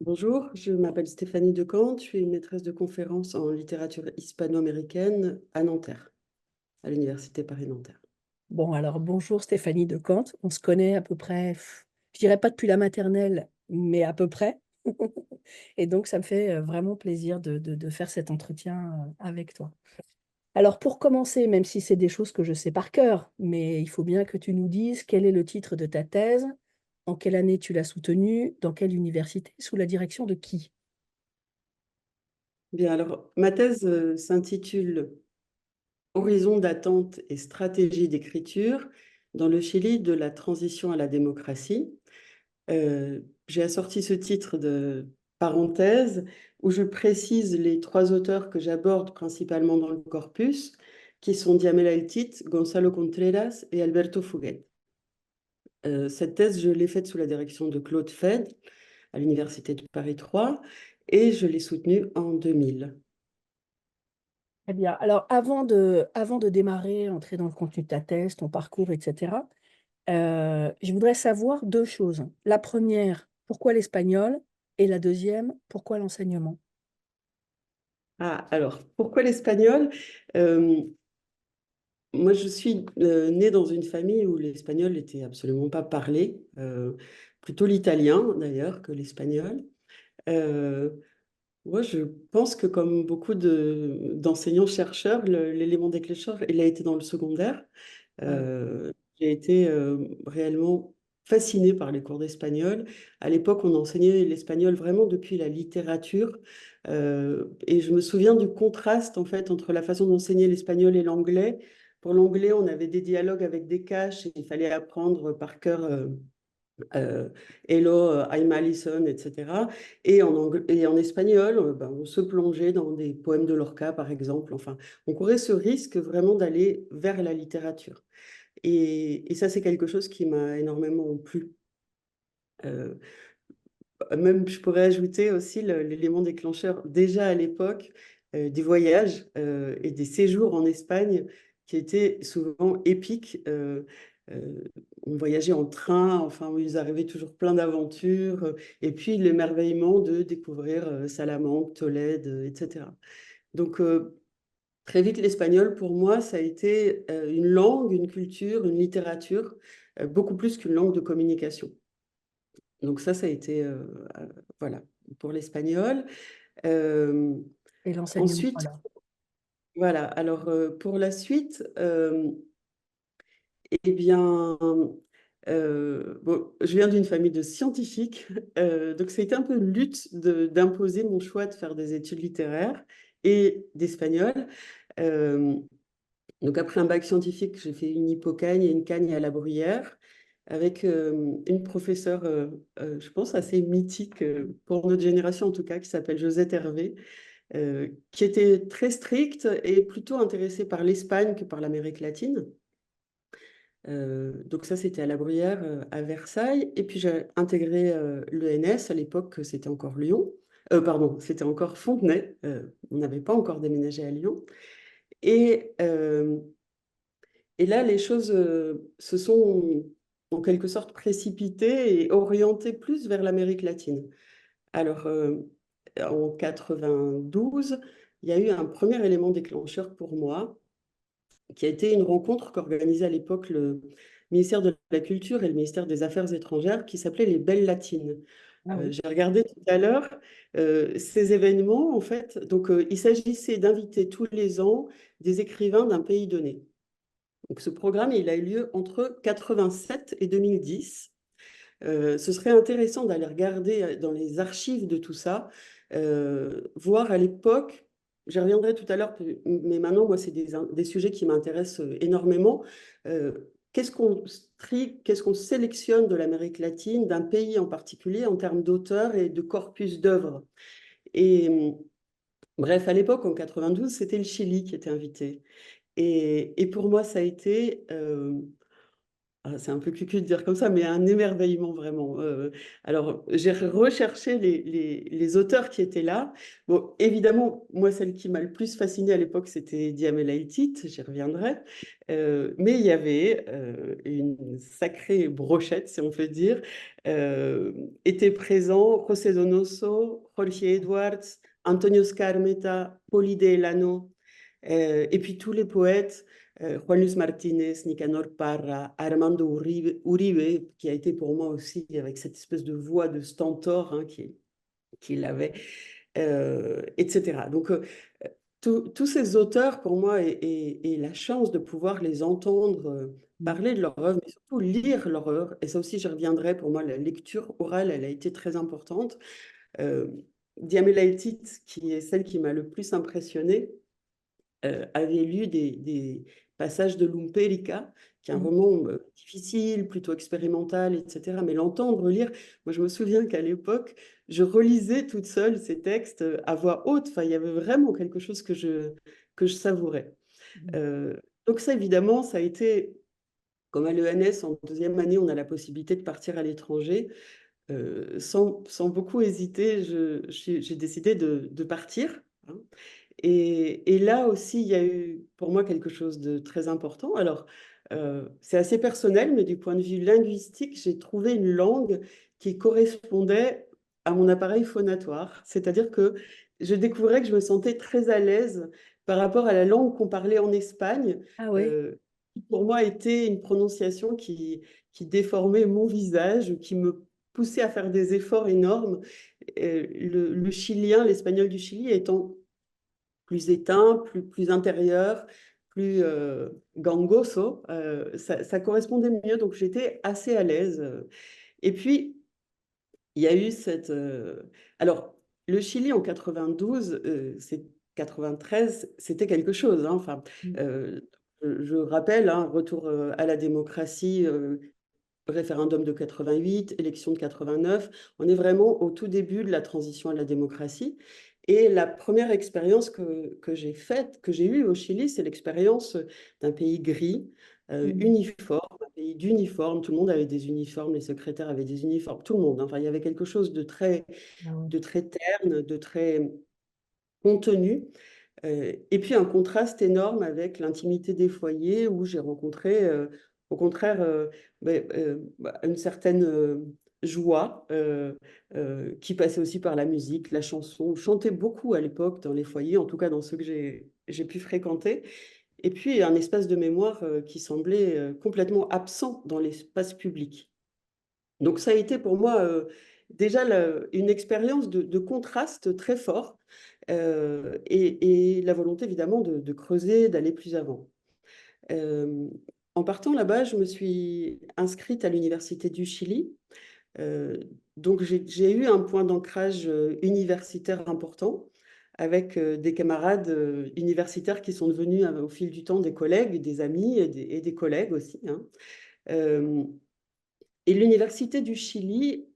Bonjour, je m'appelle Stéphanie Decamp, je suis maîtresse de conférences en littérature hispano-américaine à Nanterre, à l'université Paris-Nanterre. Bon, alors bonjour Stéphanie de Kant. On se connaît à peu près, je dirais pas depuis la maternelle, mais à peu près. Et donc, ça me fait vraiment plaisir de faire cet entretien avec toi. Alors, pour commencer, même si c'est des choses que je sais par cœur, mais il faut bien que tu nous dises quel est le titre de ta thèse, en quelle année tu l'as soutenue, dans quelle université, sous la direction de qui? Bien, alors ma thèse s'intitule Horizon d'attente et stratégie d'écriture dans le Chili de la transition à la démocratie. J'ai assorti ce titre de parenthèse où je précise les trois auteurs que j'aborde principalement dans le corpus, qui sont Diamela Eltit, Gonzalo Contreras et Alberto Fuguet. Cette thèse, je l'ai faite sous la direction de Claude Fed à l'Université de Paris 3 et je l'ai soutenue en 2000. Eh bien, alors avant de démarrer, entrer dans le contenu de ta thèse, ton parcours, etc., je voudrais savoir 2 choses. La première, pourquoi l'espagnol? Et la deuxième, pourquoi l'enseignement? Ah, alors, pourquoi l'espagnol? Euh, Moi, je suis née dans une famille où l'espagnol n'était absolument pas parlé, plutôt l'italien d'ailleurs que l'espagnol. Euh, Moi, je pense que comme beaucoup d'enseignants-chercheurs, l'élément déclencheur, il a été dans le secondaire. Ouais. J'ai été réellement fascinée par les cours d'espagnol. À l'époque, on enseignait l'espagnol vraiment depuis la littérature. Et je me souviens du contraste en fait entre la façon d'enseigner l'espagnol et l'anglais. Pour l'anglais, on avait des dialogues avec des caches et il fallait apprendre par cœur euh, Hello, I'm Alison, etc. Et en espagnol, ben, on se plongeait dans des poèmes de Lorca, par exemple. Enfin, on courait ce risque vraiment d'aller vers la littérature. Et ça, c'est quelque chose qui m'a énormément plu. Euh, Même, je pourrais ajouter aussi l'élément déclencheur, déjà à l'époque, des voyages et des séjours en Espagne qui étaient souvent épiques. Euh, on voyageait en train, enfin, il nous arrivait toujours plein d'aventures. Et puis, l'émerveillement de découvrir Salamanque, Tolède, etc. Donc, très vite, l'espagnol, pour moi, ça a été une langue, une culture, une littérature, beaucoup plus qu'une langue de communication. Donc ça a été, voilà, pour l'espagnol. Euh, Et l'enseignement, Ensuite, alors? voilà, alors pour la suite, eh bien, bon, je viens d'une famille de scientifiques, donc ça a été un peu une lutte d'imposer mon choix de faire des études littéraires et d'espagnol. Euh, Donc, après un bac scientifique, j'ai fait une hypocagne et une cagne à la Bruyère avec une professeure, je pense, assez mythique pour notre génération en tout cas, qui s'appelle Josette Hervé, qui était très stricte et plutôt intéressée par l'Espagne que par l'Amérique latine. Donc ça, c'était à la Bruyère, à Versailles. Et puis j'ai intégré l'ENS, à l'époque, c'était encore Lyon. Pardon, c'était encore Fontenay. On n'avait pas encore déménagé à Lyon. Et, euh, Et là, les choses se sont en quelque sorte précipitées et orientées plus vers l'Amérique latine. Alors, en 92, il y a eu un premier élément déclencheur pour moi, qui a été une rencontre qu'organisait à l'époque le ministère de la Culture et le ministère des Affaires étrangères, qui s'appelait les Belles Latines. Ah oui. J'ai regardé tout à l'heure ces événements, en fait. Donc, il s'agissait d'inviter tous les ans des écrivains d'un pays donné. Donc, ce programme, il a eu lieu entre 87 et 2010. Ce serait intéressant d'aller regarder dans les archives de tout ça, voir à l'époque, j'y reviendrai tout à l'heure, mais maintenant, moi, c'est des sujets qui m'intéressent énormément. Euh, qu'est-ce qu'on qu'est-ce qu'on sélectionne de l'Amérique latine, d'un pays en particulier, en termes d'auteurs et de corpus d'œuvres? Et bref, à l'époque, en 92, c'était le Chili qui était invité. Et pour moi, ça a été C'est un peu cucu de dire comme ça, mais un émerveillement vraiment. Alors, j'ai recherché les auteurs qui étaient là. Bon, évidemment, moi, celle qui m'a le plus fascinée à l'époque, c'était Diamel Haïtit, j'y reviendrai. Mais il y avait une sacrée brochette, si on peut dire. Euh, Étaient présents José Donoso, Jorge Edwards, Antonio Scarmeta, Poli de Elano, et puis tous les poètes. Juan Luis Martinez, Nicanor Parra, Armando Uribe, qui a été pour moi aussi avec cette espèce de voix de stentor hein, qu'il avait, etc. Donc, tous ces auteurs, pour moi, et la chance de pouvoir les entendre Mm. parler de leur œuvre, mais surtout lire leur œuvre, et ça aussi, j'y reviendrai, pour moi, la lecture orale, elle a été très importante. Euh, Diamela Etit, qui est celle qui m'a le plus impressionnée, avait lu des passages de Lumpérica, qui est un Mm. roman difficile, plutôt expérimental, etc. Mais l'entendre lire, moi je me souviens qu'à l'époque, je relisais toute seule ces textes à voix haute. Enfin, il y avait vraiment quelque chose que je savourais. Mm. Euh, donc ça, évidemment, ça a été, comme à l'ENS, en deuxième année, on a la possibilité de partir à l'étranger. Sans beaucoup hésiter, j'ai décidé de partir, hein. Et là aussi, il y a eu pour moi quelque chose de très important. Alors, c'est assez personnel, mais du point de vue linguistique, j'ai trouvé une langue qui correspondait à mon appareil phonatoire. C'est-à-dire que je découvrais que je me sentais très à l'aise par rapport à la langue qu'on parlait en Espagne, Ah oui. euh, qui pour moi était une prononciation qui déformait mon visage, qui me poussait à faire des efforts énormes. Le chilien, l'espagnol du Chili étant plus éteint, plus intérieur, plus gangoso, ça correspondait mieux, donc j'étais assez à l'aise. Et puis, il y a eu cette... Alors, le Chili en 92, c'est 93, c'était quelque chose, hein. Enfin, Mm. euh, je rappelle, hein, retour à la démocratie, référendum de 88, élection de 89. On est vraiment au tout début de la transition à la démocratie. Et la première expérience que j'ai faite, que j'ai eue au Chili, c'est l'expérience d'un pays gris, Mm. uniforme, un pays d'uniforme. Tout le monde avait des uniformes, les secrétaires avaient des uniformes, tout le monde. Enfin, il y avait quelque chose Ah ouais. de très terne, de très contenu. Et puis un contraste énorme avec l'intimité des foyers où j'ai rencontré, au contraire, une certaine joie qui passait aussi par la musique, la chanson. Je chantais beaucoup à l'époque dans les foyers, en tout cas dans ceux que j'ai pu fréquenter. Et puis un espace de mémoire qui semblait complètement absent dans l'espace public. Donc ça a été pour moi déjà une expérience de contraste très fort et la volonté évidemment de creuser, d'aller plus avant. Euh, En partant là-bas, je me suis inscrite à l'Université du Chili. Euh, donc j'ai eu un point d'ancrage universitaire important avec des camarades universitaires qui sont devenus au fil du temps des collègues, des amis et des collègues aussi, hein. Euh, et l'Université du Chili,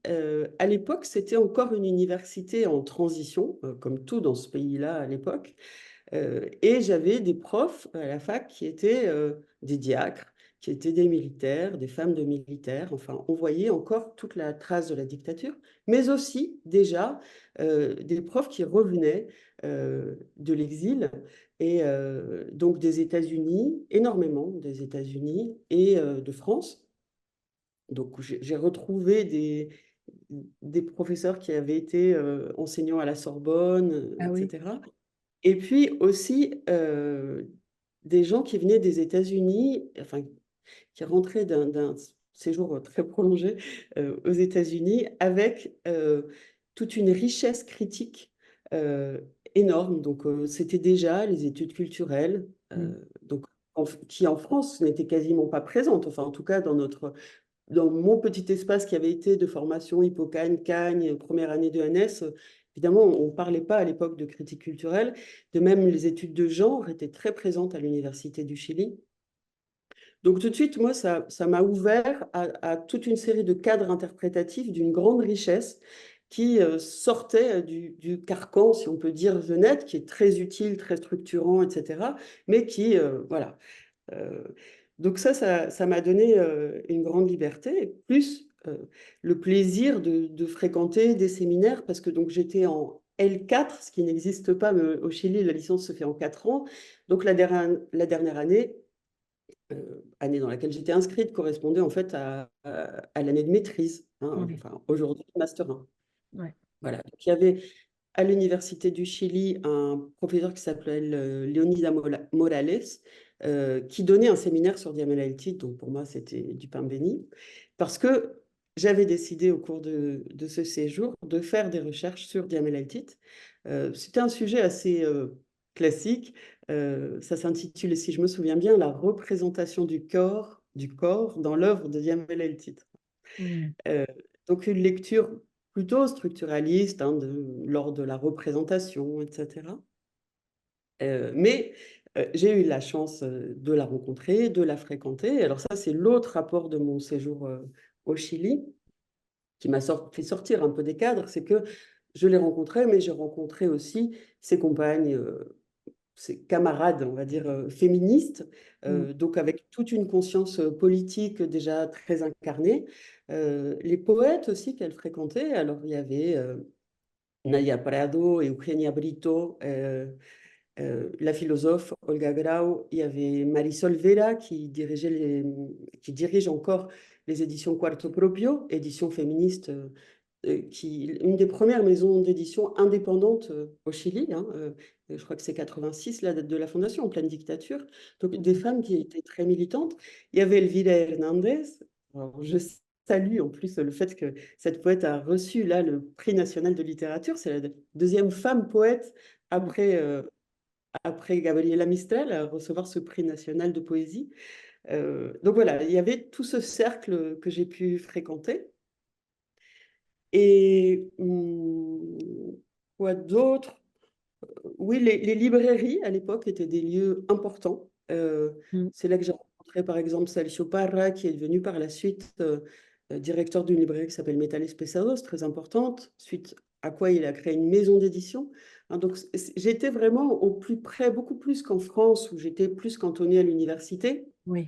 à l'époque, c'était encore une université en transition, comme tout dans ce pays-là à l'époque. Et j'avais des profs à la fac qui étaient des diacres, qui étaient des militaires, des femmes de militaires. Enfin, on voyait encore toute la trace de la dictature, mais aussi déjà des profs qui revenaient de l'exil et donc des États-Unis, énormément des États-Unis et de France. Donc, j'ai retrouvé des professeurs qui avaient été enseignants à la Sorbonne, Ah oui. etc. Et puis aussi des gens qui venaient des États-Unis, enfin, qui rentraient d'un séjour très prolongé aux États-Unis avec toute une richesse critique euh, énorme. Donc, c'était déjà les études culturelles, Mm. donc, qui en France n'étaient quasiment pas présentes, enfin, en tout cas dans mon petit espace qui avait été de formation Hippocagne, Cagne, première année de NS, évidemment, on ne parlait pas à l'époque de critique culturelle. De même, les études de genre étaient très présentes à l'Université du Chili. Donc tout de suite, moi, ça m'a ouvert à toute une série de cadres interprétatifs d'une grande richesse qui sortaient du carcan, si on peut dire, The Net, qui est très utile, très structurant, etc., mais qui, voilà, Donc ça m'a donné une grande liberté, plus le plaisir de fréquenter des séminaires, parce que donc j'étais en L4, ce qui n'existe pas, mais au Chili, la licence se fait en 4 ans. Donc la dernière année, année dans laquelle j'étais inscrite, correspondait en fait à l'année de maîtrise, hein, Oui, enfin aujourd'hui Master 1. ouais. Voilà. Donc, il y avait à l'Université du Chili un professeur qui s'appelait Leonida Morales, qui donnait un séminaire sur Diamel Haïti. Donc pour moi, c'était du pain béni, parce que j'avais décidé au cours de ce séjour de faire des recherches sur Diamel Haïti. C'était un sujet assez classique. Ça s'intitulait, si je me souviens bien, La représentation du corps dans l'œuvre de Diamel Haïti. Mm. Euh, donc une lecture plutôt structuraliste, hein, lors de la représentation, etc. Mais j'ai eu la chance de la rencontrer, de la fréquenter. Alors ça, c'est l'autre rapport de mon séjour au Chili qui m'a fait sortir un peu des cadres, c'est que je l'ai rencontrée, mais j'ai rencontré aussi ses compagnes, ses camarades, on va dire, féministes, Mm. donc avec toute une conscience politique déjà très incarnée. Les poètes aussi qu'elle fréquentait, alors il y avait Nadia Prado et Eugenia Brito, la philosophe Olga Grau, il y avait Marisol Vera qui dirige encore les éditions Quarto Propio, éditions féministes une des premières maisons d'édition indépendantes au Chili, hein, je crois que c'est 86, la date de la fondation, en pleine dictature. Donc des Mm. femmes qui étaient très militantes. Il y avait Elvira Hernandez. Alors, je salue en plus le fait que cette poète a reçu là le prix national de littérature. C'est la deuxième femme poète Mm. après Gabriela Mistral à recevoir ce prix national de poésie. Donc voilà, il y avait tout ce cercle que j'ai pu fréquenter. Et quoi d'autre? Oui, les librairies à l'époque étaient des lieux importants. Mm. C'est là que j'ai rencontré par exemple Sergio Parra, qui est devenu par la suite directeur d'une librairie qui s'appelle Metales Pesados, très importante, suite à quoi il a créé une maison d'édition. Hein, donc j'étais vraiment au plus près, beaucoup plus qu'en France, où j'étais plus cantonnée à l'université, Oui.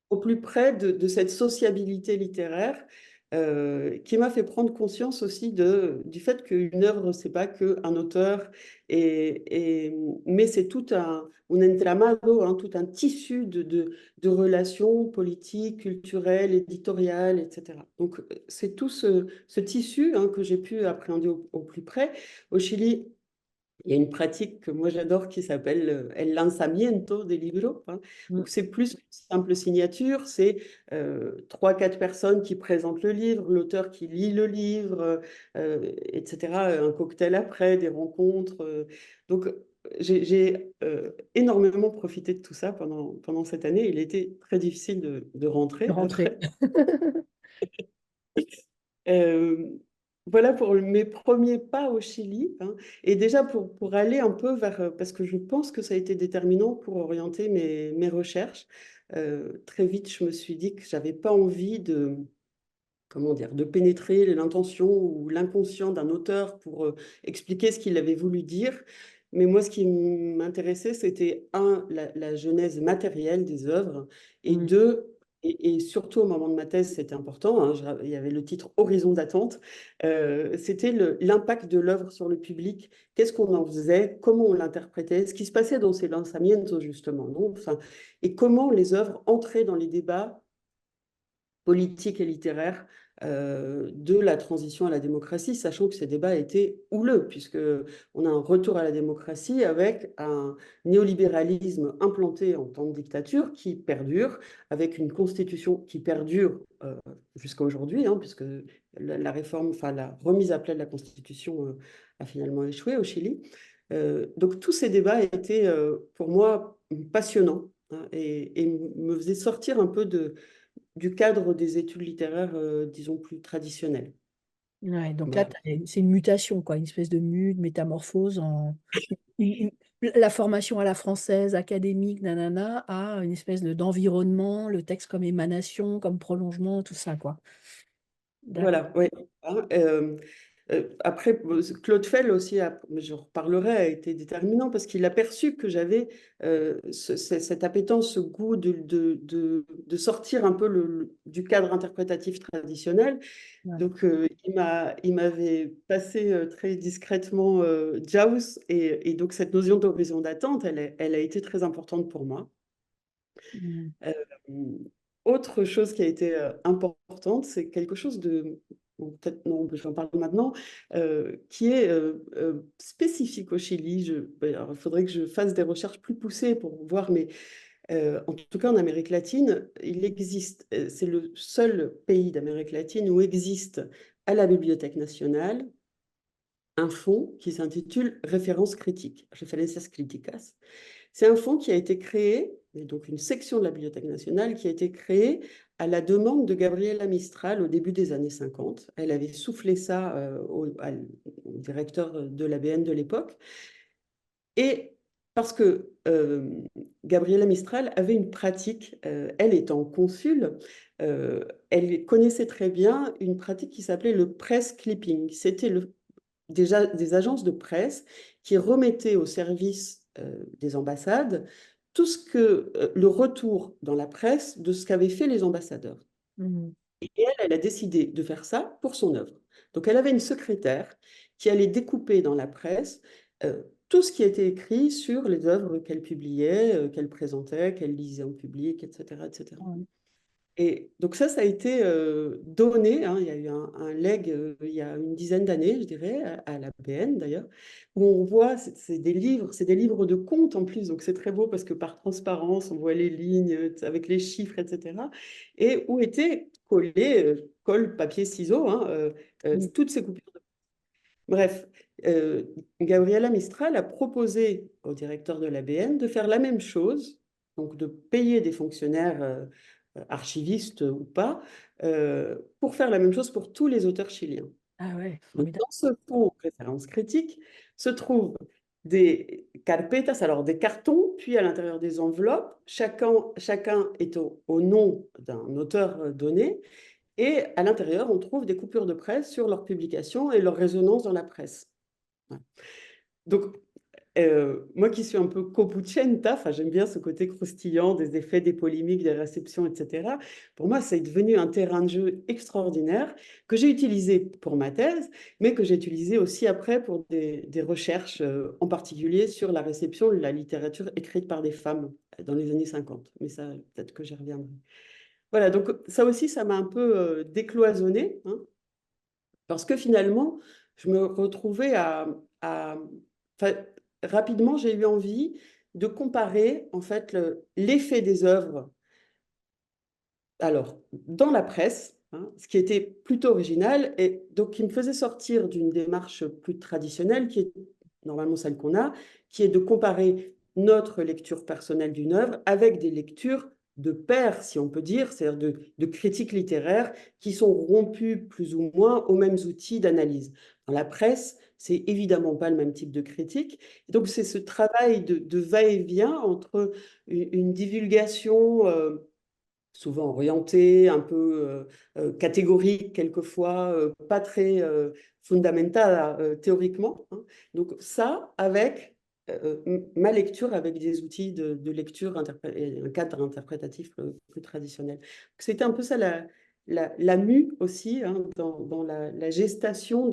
au plus près de cette sociabilité littéraire qui m'a fait prendre conscience aussi du fait qu'une œuvre, c'est pas qu'un auteur, mais c'est tout un entramado, hein, tout un tissu de relations politiques, culturelles, éditoriales, etc. Donc, c'est tout ce tissu hein, que j'ai pu appréhender au plus près. Au Chili, il y a une pratique que moi j'adore qui s'appelle el lanzamiento des libros, hein. Mm. Donc c'est plus qu'une simple signature, c'est trois, quatre personnes qui présentent le livre, l'auteur qui lit le livre, etc. Un cocktail après, des rencontres. Donc j'ai énormément profité de tout ça pendant cette année. Il était très difficile de De rentrer rentrer. après. Euh, voilà pour mes premiers pas au Chili, hein. Et déjà pour aller un peu vers, parce que je pense que ça a été déterminant pour orienter mes recherches. Très vite, je me suis dit que j'avais pas envie comment dire, de pénétrer l'intention ou l'inconscient d'un auteur pour expliquer ce qu'il avait voulu dire. Mais moi, ce qui m'intéressait, c'était un, la genèse matérielle des œuvres, et Mm. deux, et surtout au moment de ma thèse, c'était important, hein, il y avait le titre Horizon d'attente, c'était l'impact de l'œuvre sur le public, qu'est-ce qu'on en faisait, comment on l'interprétait, ce qui se passait dans ces lanzamientos justement, non, enfin, et comment les œuvres entraient dans les débats politique et littéraire de la transition à la démocratie, sachant que ces débats étaient houleux, puisque on a un retour à la démocratie avec un néolibéralisme implanté en temps de dictature qui perdure, avec une constitution qui perdure jusqu'à aujourd'hui, hein, puisque la réforme, enfin la remise à plat de la constitution a finalement échoué au Chili. Donc tous ces débats étaient pour moi passionnants, hein, et me faisaient sortir un peu du cadre des études littéraires, disons, plus traditionnelles. Ouais, donc là, Voilà. c'est une mutation, quoi, une espèce de métamorphose en la formation à la française, académique, nanana, à une espèce d'environnement, le texte comme émanation, comme prolongement, tout ça, quoi. D'accord. Voilà, ouais. Hein, Après, Claude Fell aussi, je reparlerai, a été déterminant parce qu'il a perçu que j'avais cette appétence, ce goût de sortir un peu du cadre interprétatif traditionnel. Ouais. Donc, il m'avait passé très discrètement Jaws, et donc cette notion d'horizon d'attente, elle a été très importante pour moi. Mm. Euh, Autre chose qui a été importante, c'est quelque chose bon, peut-être non, j'en parle maintenant, qui est spécifique au Chili. Alors, il faudrait que je fasse des recherches plus poussées pour voir, mais en tout cas en Amérique latine, il existe, c'est le seul pays d'Amérique latine où existe à la Bibliothèque nationale un fonds qui s'intitule Références critiques, Referencias Críticas. C'est un fonds qui a été créé, et donc une section de la Bibliothèque nationale qui a été créée à la demande de Gabriela Mistral au début des années 50. Elle avait soufflé ça au directeur de l'ABN de l'époque. Et parce que Gabriela Mistral avait une pratique, elle étant consul, elle connaissait très bien une pratique qui s'appelait le press clipping. C'était déjà des agences de presse qui remettaient au service des ambassades tout ce que le retour dans la presse de ce qu'avaient fait les ambassadeurs. Mm. Et elle a décidé de faire ça pour son œuvre. Donc elle avait une secrétaire qui allait découper dans la presse tout ce qui était écrit sur les œuvres qu'elle publiait, qu'elle présentait, qu'elle lisait en public, etc., etc. Ouais. Et donc ça a été donné, hein, il y a eu un leg il y a une dizaine d'années, je dirais, à la BN d'ailleurs, où on voit, c'est des livres de contes en plus, donc c'est très beau parce que par transparence, on voit les lignes avec les chiffres, etc. Et où étaient collés, colle, papier, ciseaux, hein, Mm. toutes ces coupures. Bref, Gabriela Mistral a proposé au directeur de l'ABN de faire la même chose, donc de payer des fonctionnaires archivistes ou pas, pour faire la même chose pour tous les auteurs chiliens. Ah ouais, Donc, formidable. dans ce fonds référence critique se trouvent des carpetas, alors des cartons, puis à l'intérieur des enveloppes, chacun est au nom d'un auteur donné, et à l'intérieur, on trouve des coupures de presse sur leur publication et leur résonance dans la presse. Ouais. Donc, moi qui suis un peu copuchenta, enfin, j'aime bien ce côté croustillant des effets, des polémiques, des réceptions, etc. Pour moi, c'est devenu un terrain de jeu extraordinaire que j'ai utilisé pour ma thèse, mais que j'ai utilisé aussi après pour des recherches, en particulier sur la réception de la littérature écrite par des femmes dans les années 50. Mais ça, peut-être que j'y reviendrai. Voilà, donc ça aussi, ça m'a un peu décloisonné, hein, parce que finalement, je me retrouvais enfin, rapidement, j'ai eu envie de comparer en fait l'effet des œuvres, alors dans la presse, hein, ce qui était plutôt original, et donc qui me faisait sortir d'une démarche plus traditionnelle, qui est normalement celle qu'on a, qui est de comparer notre lecture personnelle d'une œuvre avec des lectures de pairs, si on peut dire, c'est-à-dire de critiques littéraires qui sont rompues plus ou moins aux mêmes outils d'analyse. Dans la presse, c'est évidemment pas le même type de critique. Donc c'est ce travail de va-et-vient entre une divulgation souvent orientée, un peu catégorique quelquefois, pas très fondamentale théoriquement, hein. Donc ça, avec ma lecture, avec des outils de lecture, et un cadre interprétatif plus traditionnel. C'était un peu ça la mue aussi, hein, dans la gestation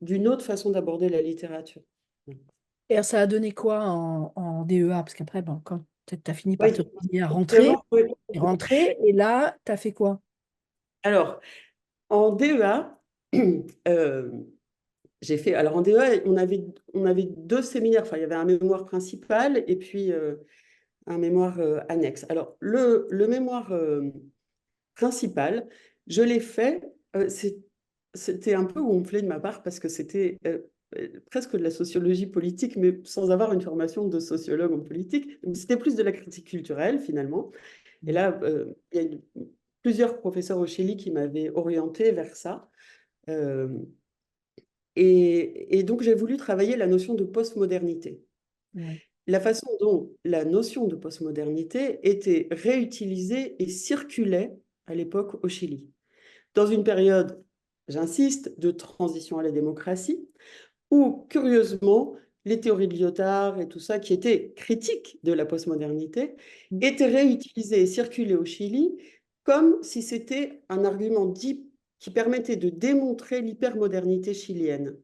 d'une autre façon d'aborder la littérature. Et alors, ça a donné quoi en DEA? Parce qu'après, bon, quand tu as fini par Oui, te résigner à rentrer, vraiment, oui. t'es rentré, et là, tu as fait quoi? Alors, en DEA, j'ai fait, alors en DEA, on avait deux séminaires, enfin il y avait un mémoire principal et puis un mémoire annexe. Alors le mémoire principal, je l'ai fait, c'était un peu gonflé de ma part parce que c'était presque de la sociologie politique, mais sans avoir une formation de sociologue en politique. Donc, c'était plus de la critique culturelle finalement. Et là, il y a plusieurs professeurs au Chili qui m'avaient orienté vers ça. Euh, et donc, j'ai voulu travailler la notion de postmodernité. Ouais. La façon dont la notion de postmodernité était réutilisée et circulait à l'époque au Chili. Dans une période j'insiste, de transition à la démocratie, où, curieusement, les théories de Lyotard et tout ça, qui étaient critiques de la postmodernité, étaient réutilisées et circulaient au Chili comme si c'était un argument dit qui permettait de démontrer l'hypermodernité chilienne.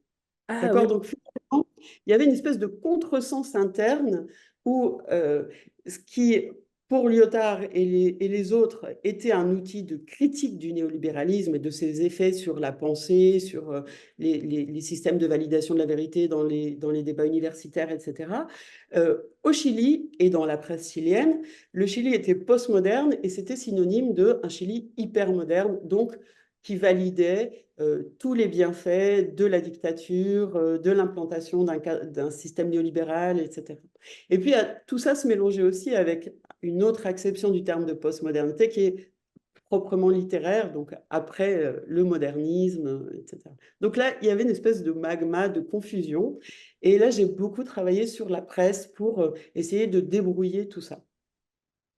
Ah D'accord? oui. Donc, finalement, il y avait une espèce de contresens interne où ce qui, pour Lyotard et les autres, était un outil de critique du néolibéralisme et de ses effets sur la pensée, sur les systèmes de validation de la vérité dans les débats universitaires, etc. Au Chili et dans la presse chilienne, le Chili était postmoderne et c'était synonyme d'un Chili hypermoderne, donc qui validait tous les bienfaits de la dictature, de l'implantation d'un système néolibéral, etc. Et puis, tout ça se mélangeait aussi avec une autre acception du terme de postmodernité qui est proprement littéraire, donc après le modernisme, etc. Donc là, il y avait une espèce de magma de confusion. Et là, j'ai beaucoup travaillé sur la presse pour essayer de débrouiller tout ça.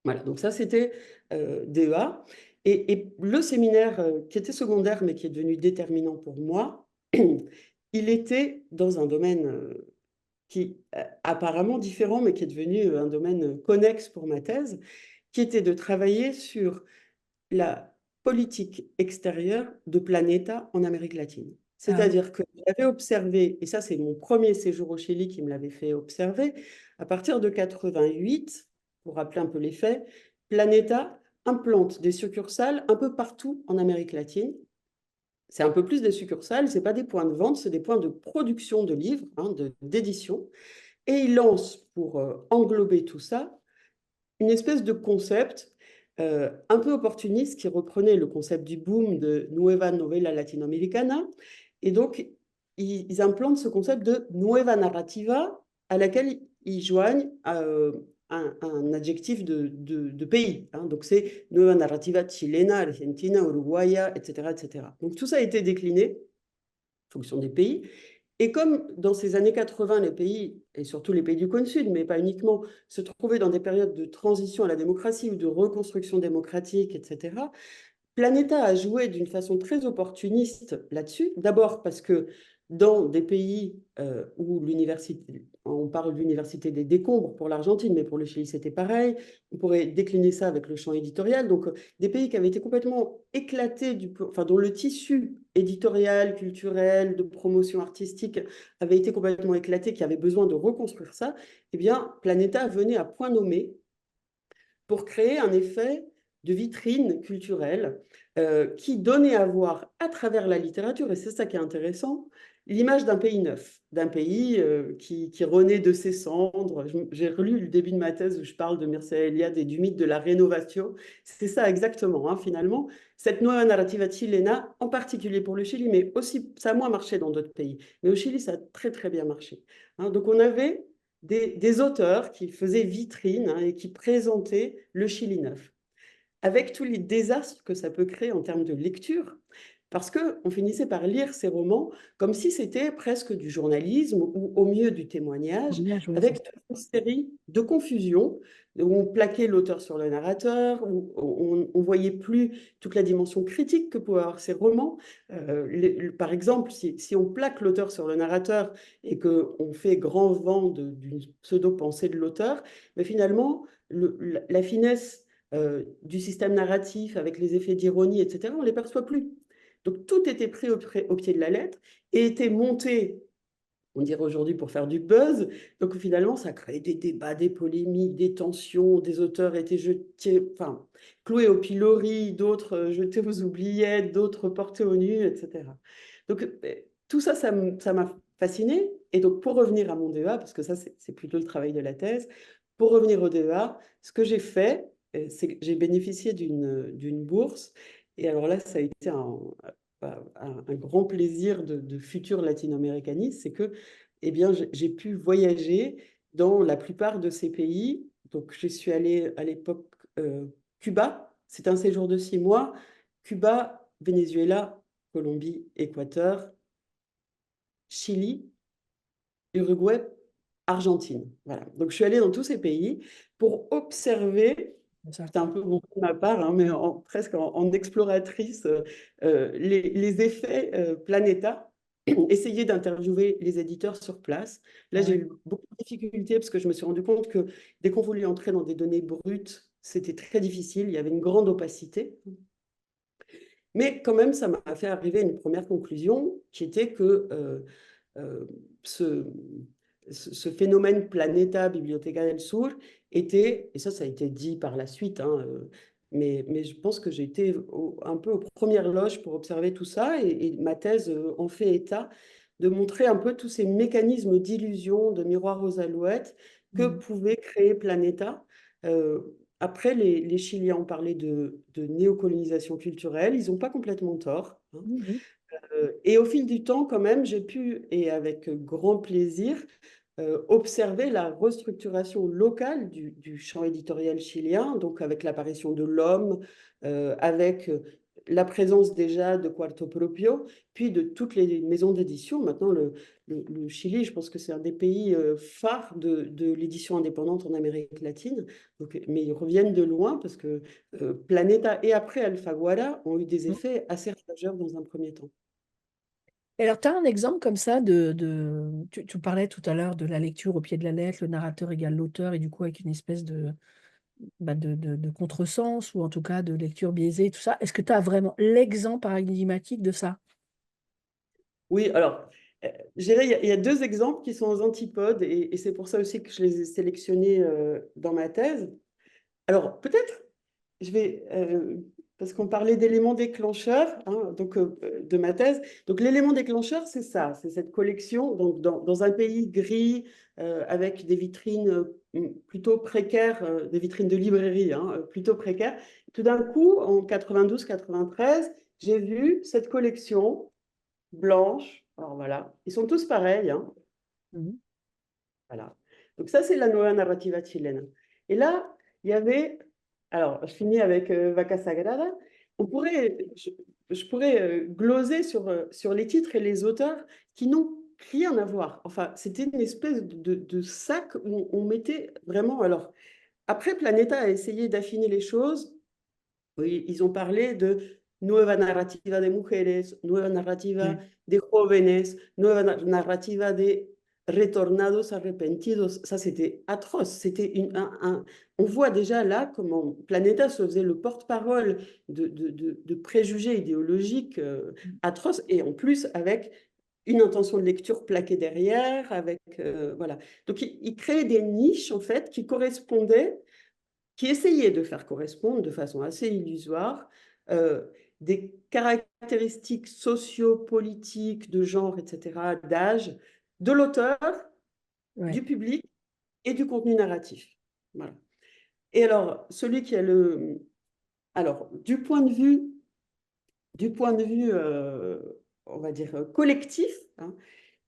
Voilà, donc ça, c'était DEA. Et le séminaire qui était secondaire, mais qui est devenu déterminant pour moi, il était dans un domaine qui apparemment différent, mais qui est devenu un domaine connexe pour ma thèse, qui était de travailler sur la politique extérieure de Planeta en Amérique latine. Ah oui. C'est-à-dire que j'avais observé, et ça c'est mon premier séjour au Chili qui me l'avait fait observer, à partir de 88, pour rappeler un peu les faits, Planeta implante des succursales un peu partout en Amérique latine. C'est un peu plus des succursales, ce n'est pas des points de vente, c'est des points de production de livres, hein, d'édition. Et il lance, pour englober tout ça, une espèce de concept un peu opportuniste qui reprenait le concept du boom de Nueva Novela Latinoamericana. Et donc, ils implantent ce concept de Nueva Narrativa à laquelle ils joignent un adjectif de pays. Hein. Donc, c'est Nueva Narrativa chilena, argentina, uruguaya, etc., etc. Donc, tout ça a été décliné en fonction des pays. Et comme dans ces années 80, les pays, et surtout les pays du cône sud, mais pas uniquement, se trouvaient dans des périodes de transition à la démocratie ou de reconstruction démocratique, etc., Planeta a joué d'une façon très opportuniste là-dessus. D'abord parce que dans des pays où l'université, on parle de l'université des décombres pour l'Argentine, mais pour le Chili c'était pareil, on pourrait décliner ça avec le champ éditorial. Donc des pays qui avaient été complètement éclatés, enfin, dont le tissu éditorial, culturel, de promotion artistique avait été complètement éclaté, qui avaient besoin de reconstruire ça, eh bien Planeta venait à point nommé pour créer un effet de vitrine culturelle qui donnait à voir à travers la littérature, et c'est ça qui est intéressant, l'image d'un pays neuf, d'un pays qui renaît de ses cendres. J'ai relu le début de ma thèse où je parle de Mircea Eliade et du mythe de la rénovation. C'est ça exactement, hein, finalement. Cette nueva narrativa chilena, en particulier pour le Chili, mais aussi, ça a moins marché dans d'autres pays. Mais au Chili, ça a très, très bien marché. Hein, donc, on avait des auteurs qui faisaient vitrine hein, et qui présentaient le Chili neuf, avec tous les désastres que ça peut créer en termes de lecture, parce qu'on finissait par lire ces romans comme si c'était presque du journalisme ou au mieux du témoignage, Bien joué, ça. avec toute une série de confusions, où on plaquait l'auteur sur le narrateur, où on ne voyait plus toute la dimension critique que pouvaient avoir ces romans. Par exemple, si on plaque l'auteur sur le narrateur et qu'on fait grand vent d'une pseudo-pensée de l'auteur, mais finalement, la finesse du système narratif avec les effets d'ironie, etc., on ne les perçoit plus. Donc tout était pris au pied de la lettre et était monté, on dirait aujourd'hui, pour faire du buzz. Donc finalement, ça créait des débats, des polémiques, des tensions, des auteurs étaient jetés, enfin, cloués au pilori, d'autres jetés aux oubliettes, d'autres portés au nu, etc. Donc tout ça, ça m'a fasciné. Et donc pour revenir à mon DEA, parce que ça, c'est plutôt le travail de la thèse, pour revenir au DEA, ce que j'ai fait, c'est que j'ai bénéficié d'une bourse. Et alors là, ça a été un grand plaisir de futur latino-américaniste, c'est que eh bien, j'ai pu voyager dans la plupart de ces pays. Donc, je suis allée à l'époque Cuba, c'est un séjour de 6 mois. Cuba, Venezuela, Colombie, Équateur, Chili, Uruguay, Argentine. Voilà. Donc, je suis allée dans tous ces pays pour observer ça. c'est un peu mon de ma part, hein, mais presque en exploratrice, les effets Planeta, essayer d'interviewer les éditeurs sur place. Là, Ah j'ai ouais. eu beaucoup de difficultés parce que je me suis rendu compte que dès qu'on voulait entrer dans des données brutes, c'était très difficile, il y avait une grande opacité. Mais quand même, ça m'a fait arriver à une première conclusion qui était que euh, ce, ce phénomène Planeta Biblioteca del Sur était, et ça a été dit par la suite, hein, mais je pense que j'ai été un peu aux premières loges pour observer tout ça, et ma thèse en fait état de montrer un peu tous ces mécanismes d'illusion, de miroir aux alouettes que Mm. pouvait créer Planeta. Euh, Après, les Chiliens ont parlé de néocolonisation culturelle, ils n'ont pas complètement tort, hein. Mhm. Et au fil du temps, quand même, j'ai pu, et avec grand plaisir, observer la restructuration locale du champ éditorial chilien, donc avec l'apparition de l'Homme, avec la présence déjà de Quarto Propio, puis de toutes les maisons d'édition. Maintenant, le Chili, je pense que c'est un des pays phares de l'édition indépendante en Amérique latine. Donc, mais ils reviennent de loin parce que Planeta et après Alfaguara ont eu des Mm. effets assez ravageurs dans un premier temps. Et alors, tu as un exemple comme ça tu parlais tout à l'heure de la lecture au pied de la lettre, le narrateur égale l'auteur, et du coup avec une espèce de contresens, ou en tout cas de lecture biaisée, tout ça. Est-ce que tu as vraiment l'exemple paradigmatique de ça? Oui, alors, je dirais, il y a deux exemples qui sont aux antipodes, et c'est pour ça aussi que je les ai sélectionnés dans ma thèse. Alors, peut-être, je vais, parce qu'on parlait d'éléments déclencheurs, hein, donc, de ma thèse. Donc, l'élément déclencheur, c'est ça, c'est cette collection donc, dans un pays gris, avec des vitrines plutôt précaires, des vitrines de librairie, hein, plutôt précaires. Tout d'un coup, en 92-93, j'ai vu cette collection blanche. Alors voilà, ils sont tous pareils, hein. Mhm. Voilà. Donc ça, c'est la nueva narrativa chilena. Et là, il y avait, alors je finis avec Vaca Sagrada. On pourrait, je pourrais gloser sur les titres et les auteurs qui n'ont rien à voir. Enfin, c'était une espèce de sac où on mettait vraiment. Alors, après, Planeta a essayé d'affiner les choses. Oui, ils ont parlé de nueva narrativa de mujeres, nueva narrativa Ouais. de jóvenes, nueva narrativa de retornados arrepentidos. Ça, c'était atroce. C'était on voit déjà là comment Planeta se faisait le porte-parole de préjugés idéologiques atroces, et en plus avec une intention de lecture plaquée derrière, avec voilà. Donc, il créait des niches en fait qui correspondaient, qui essayait de faire correspondre de façon assez illusoire des caractéristiques sociopolitiques, de genre, etc., d'âge, de l'auteur, Ouais. du public et du contenu narratif. Voilà. Et alors, celui qui a le... Alors, du point de vue on va dire, collectif, hein,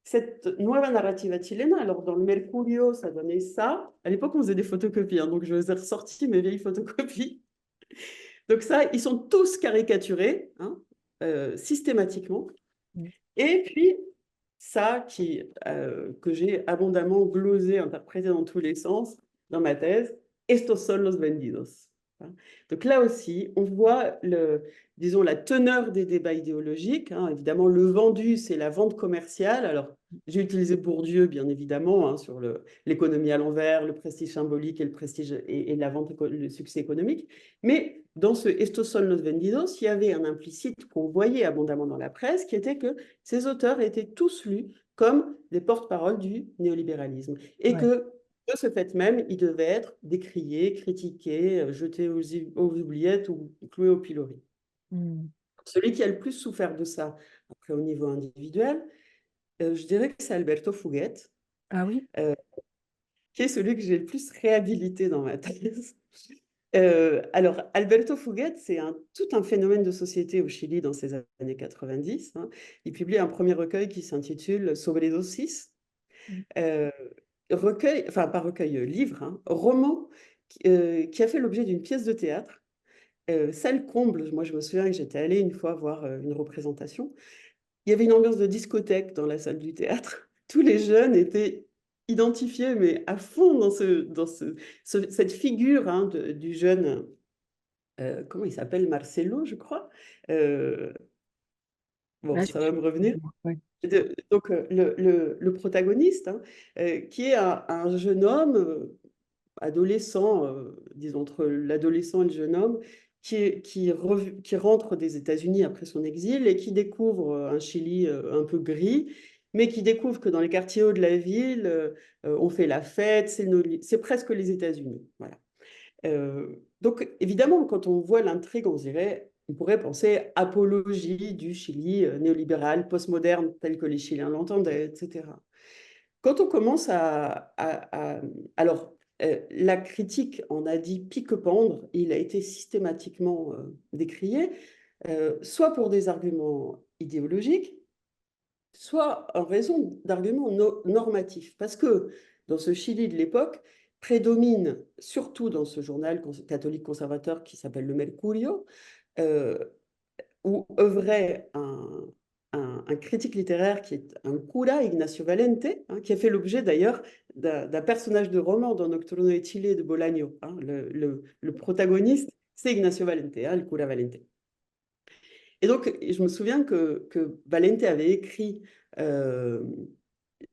cette nueva narrativa chilena, alors dans le Mercurio, ça donnait ça. À l'époque, on faisait des photocopies, hein, donc je vous ai ressorti mes vieilles photocopies. Donc ça, ils sont tous caricaturés, hein, systématiquement. Mm. Et puis, ça que j'ai abondamment glosé, interprété dans tous les sens dans ma thèse, estos son los vendidos. Hein. Donc là aussi, on voit disons, la teneur des débats idéologiques, hein. Évidemment, le vendu, c'est la vente commerciale. Alors, j'ai utilisé Bourdieu, bien évidemment, hein, sur l'économie à l'envers, le prestige symbolique et le prestige et la vente, le succès économique. Mais dans ce estos son los vendidos, il y avait un implicite qu'on voyait abondamment dans la presse, qui était que ces auteurs étaient tous lus comme des porte-paroles du néolibéralisme. Et Ouais. que, de ce fait même, ils devaient être décriés, critiqués, jetés aux oubliettes ou cloués au pilori. Mm. Celui qui a le plus souffert de ça, après au niveau individuel, je dirais que c'est Alberto Fuguet, Ah oui? euh, qui est celui que j'ai le plus réhabilité dans ma thèse. Alors, Alberto Fuguet, c'est tout un phénomène de société au Chili dans ces années 90, hein. Il publie un premier recueil qui s'intitule Sobredosis, Mm. euh, recueil, enfin pas recueil, livre, hein, roman qui a fait l'objet d'une pièce de théâtre. Salle comble, moi je me souviens que j'étais allée une fois voir une représentation. Il y avait une ambiance de discothèque dans la salle du théâtre. Tous les jeunes étaient identifié, mais à fond dans cette figure hein, du jeune, comment il s'appelle, Marcelo, je crois. Euh, bon, Ouais, ça va me revenir. ouais. Donc, le protagoniste, hein, qui est un jeune homme adolescent, disons entre l'adolescent et le jeune homme, qui rentre des États-Unis après son exil et qui découvre un Chili un peu gris, mais qui découvre que dans les quartiers hauts de la ville, on fait la fête, c'est presque les États-Unis. Voilà. Donc, évidemment, quand on voit l'intrigue, on pourrait penser apologie du Chili néolibéral, postmoderne, tel que les Chiliens l'entendaient, etc. Quand on commence alors, la critique en a dit pique-pendre, il a été systématiquement décrié, soit pour des arguments idéologiques, soit en raison d'arguments normatifs. Parce que dans ce Chili de l'époque, prédomine, surtout dans ce journal catholique conservateur qui s'appelle Le Mercurio, euh, où œuvrait un critique littéraire qui est un cura, Ignacio Valente, hein, qui a fait l'objet d'ailleurs d'un personnage de roman dans Nocturno de Chile de Bolaño. Hein. Le protagoniste, c'est Ignacio Valente, hein, le cura Valente. Et donc, je me souviens que Valente avait écrit euh,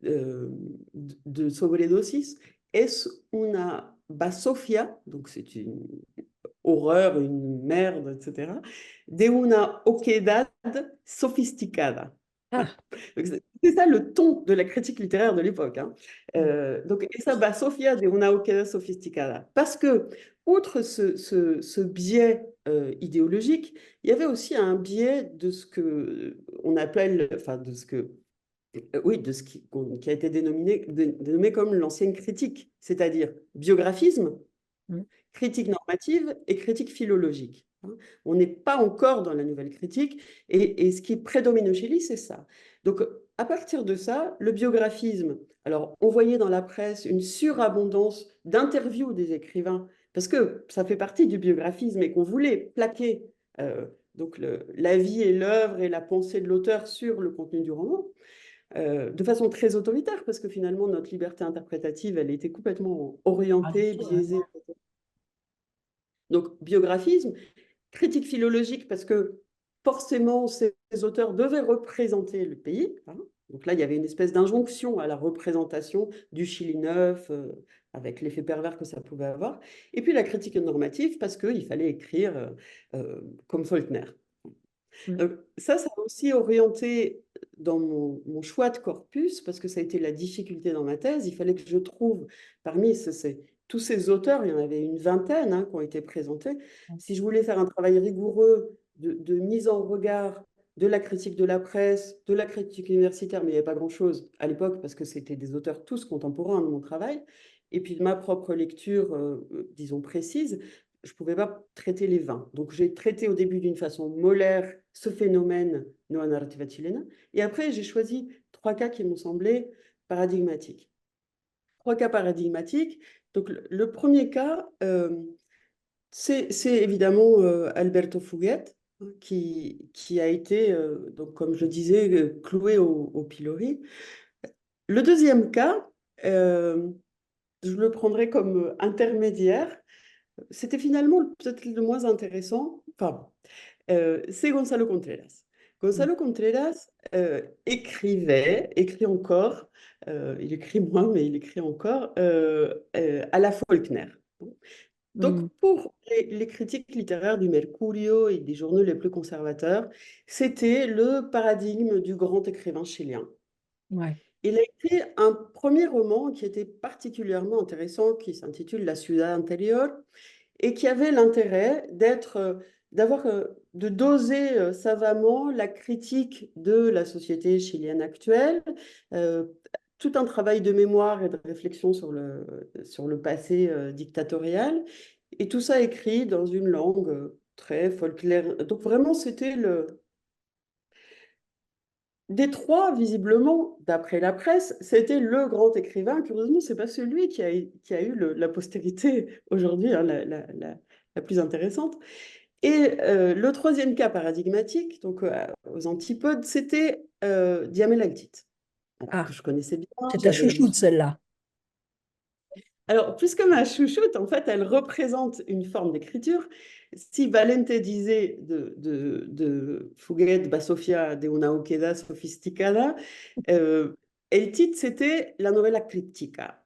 de Sobredosis, Es una basofia, donc c'est une horreur, une merde, etc., de una oquedad sofisticada. Ah, Donc, c'est ça le ton de la critique littéraire de l'époque. Hein. Donc, esa basofia de una oquedad sofisticada. Parce que, outre ce biais idéologique, il y avait aussi un biais de ce que on appelle, enfin, de ce que oui, de ce qui a été dénommé comme l'ancienne critique, c'est-à-dire biographisme, mm, critique normative et critique philologique. Hein. On n'est pas encore dans la nouvelle critique, et ce qui prédomine au Chili, c'est ça. Donc, à partir de ça, le biographisme, alors on voyait dans la presse une surabondance d'interviews des écrivains, parce que ça fait partie du biographisme et qu'on voulait plaquer donc la vie et l'œuvre et la pensée de l'auteur sur le contenu du roman de façon très autoritaire, parce que finalement, notre liberté interprétative, elle était complètement orientée, radical, ouais. biaisée. Donc, biographisme, critique philologique, parce que forcément, ces auteurs devaient représenter le pays. Hein. Donc là, il y avait une espèce d'injonction à la représentation du Chili neuf, avec l'effet pervers que ça pouvait avoir. Et puis la critique normative, parce qu'il fallait écrire comme Faulkner. Mm. Donc, ça a aussi orienté dans mon choix de corpus, parce que ça a été la difficulté dans ma thèse. Il fallait que je trouve, parmi tous ces auteurs, il y en avait une vingtaine hein, qui ont été présentés. Si je voulais faire un travail rigoureux de mise en regard de la critique de la presse, de la critique universitaire, mais il n'y avait pas grand-chose à l'époque, parce que c'était des auteurs tous contemporains de mon travail, et puis de ma propre lecture, disons, précise, je ne pouvais pas traiter les 20. Donc, j'ai traité au début d'une façon molaire ce phénomène Noa Narrativa Chilena. Et après, j'ai choisi 3 cas qui m'ont semblé paradigmatiques. 3 cas paradigmatiques. Donc, le premier cas, c'est évidemment Alberto Fuguet, hein, qui a été, donc, comme je disais, cloué au pilori. Le deuxième cas, je le prendrais comme intermédiaire. C'était finalement peut-être le moins intéressant. Enfin, c'est Gonzalo Contreras. Mm. Gonzalo Contreras écrit encore, il écrit moins, mais il écrit encore, à la Faulkner. Mm. Donc, pour les critiques littéraires du Mercurio et des journaux les plus conservateurs, c'était le paradigme du grand écrivain chilien. Ouais. Il a écrit un premier roman qui était particulièrement intéressant, qui s'intitule La Ciudad Anterior, et qui avait l'intérêt de doser savamment la critique de la société chilienne actuelle, euh, tout un travail de mémoire et de réflexion sur le passé dictatorial, et tout ça écrit dans une langue très folklore. Donc vraiment, c'était des trois, visiblement, d'après la presse, c'était le grand écrivain. Curieusement, c'est pas celui qui a eu la postérité aujourd'hui, hein, la plus intéressante. Et le troisième cas paradigmatique, donc aux antipodes, c'était Diamel Altit, alors, Ah, que je connaissais bien. c'est ta J'avais lu chouchoute, celle-là. Alors, plus que ma chouchoute, en fait, elle représente une forme d'écriture. Si Valente disait de Fuguet, Basofia de una oquedad sofisticada, el titre, c'était la novela críptica.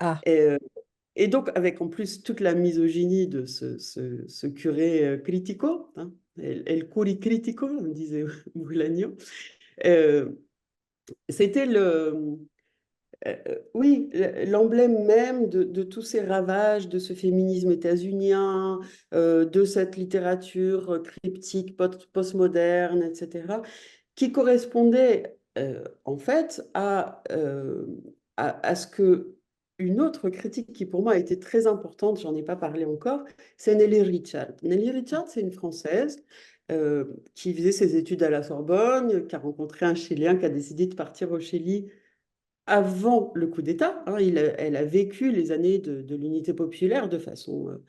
Ah, Et, et donc, avec en plus toute la misogynie de ce curé critico, hein, el curi critico, on disait Bolaño, euh, c'était oui, l'emblème même de tous ces ravages, de ce féminisme états-unien, de cette littérature cryptique, postmoderne, etc., qui correspondait en fait à ce que une autre critique qui pour moi a été très importante, j'en ai pas parlé encore, c'est Nelly Richard. Nelly Richard, c'est une Française qui faisait ses études à la Sorbonne, qui a rencontré un Chilien qui a décidé de partir au Chili avant le coup d'État, hein. Elle a vécu les années de l'unité populaire de façon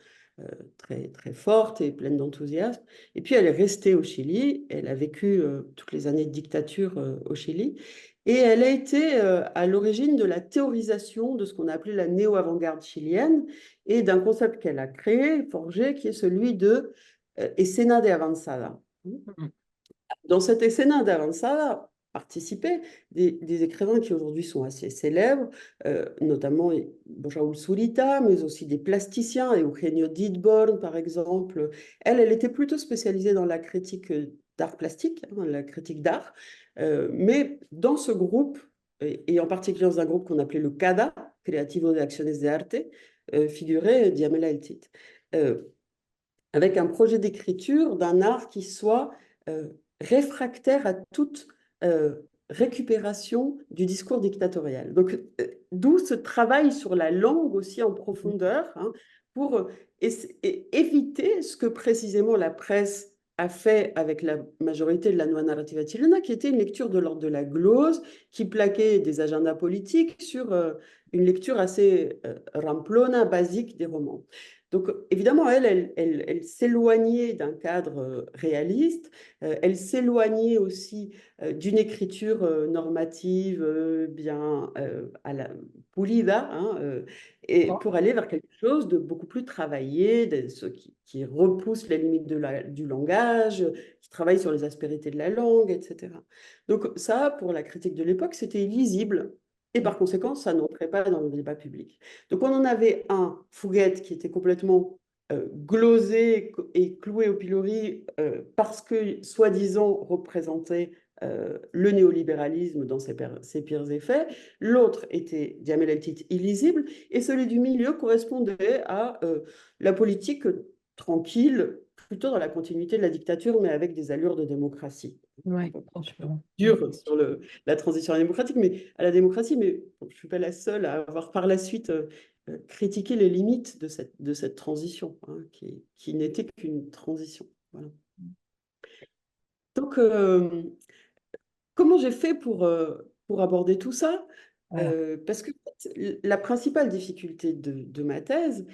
très, très forte et pleine d'enthousiasme. Et puis elle est restée au Chili, elle a vécu toutes les années de dictature au Chili, et elle a été à l'origine de la théorisation de ce qu'on a appelé la néo-avant-garde chilienne et d'un concept qu'elle a créé, forgé, qui est celui de escena de avanzada. mm, Dans cette escena d'avanzada participaient des écrivains qui aujourd'hui sont assez célèbres, notamment Raúl Zurita, mais aussi des plasticiens, Eugenio Didborn par exemple. Elle était plutôt spécialisée dans la critique d'art plastique, hein, la critique d'art, mais dans ce groupe, et en particulier dans un groupe qu'on appelait le CADA, Creativo de Acciones de Arte, figurait Diamela Eltit, avec un projet d'écriture d'un art qui soit réfractaire à toute récupération du discours dictatorial. Donc, d'où ce travail sur la langue aussi en mm, profondeur, hein, pour éviter ce que précisément la presse a fait avec la majorité de la Nueva Narrativa Chilena, qui était une lecture de l'ordre de la glose, qui plaquait des agendas politiques sur une lecture assez ramplona, basique des romans. Donc, évidemment, elle s'éloignait d'un cadre réaliste, elle s'éloignait aussi d'une écriture normative bien à la pulida, hein, et bon, pour aller vers quelque chose de beaucoup plus travaillé, qui repousse les limites du langage, qui travaille sur les aspérités de la langue, etc. Donc, ça, pour la critique de l'époque, c'était illisible. Et mm, par conséquent, ça n'entrait pas dans le débat public. Donc on en avait un, Fouguette, qui était complètement glosé et cloué au pilori parce que, soi-disant, représentait le néolibéralisme dans ses pires effets. L'autre était Diamel El-Tit illisible, et celui du milieu correspondait à la politique tranquille, plutôt dans la continuité de la dictature, mais avec des allures de démocratie. ouais, franchement. Mm. Dur sur la transition à la démocratique, mais à la démocratie, mais bon, je ne suis pas la seule à avoir par la suite critiqué les limites de cette transition, hein, qui n'était qu'une transition. Voilà. Donc, comment j'ai fait pour aborder tout ça? Voilà. Parce que la principale difficulté de ma thèse,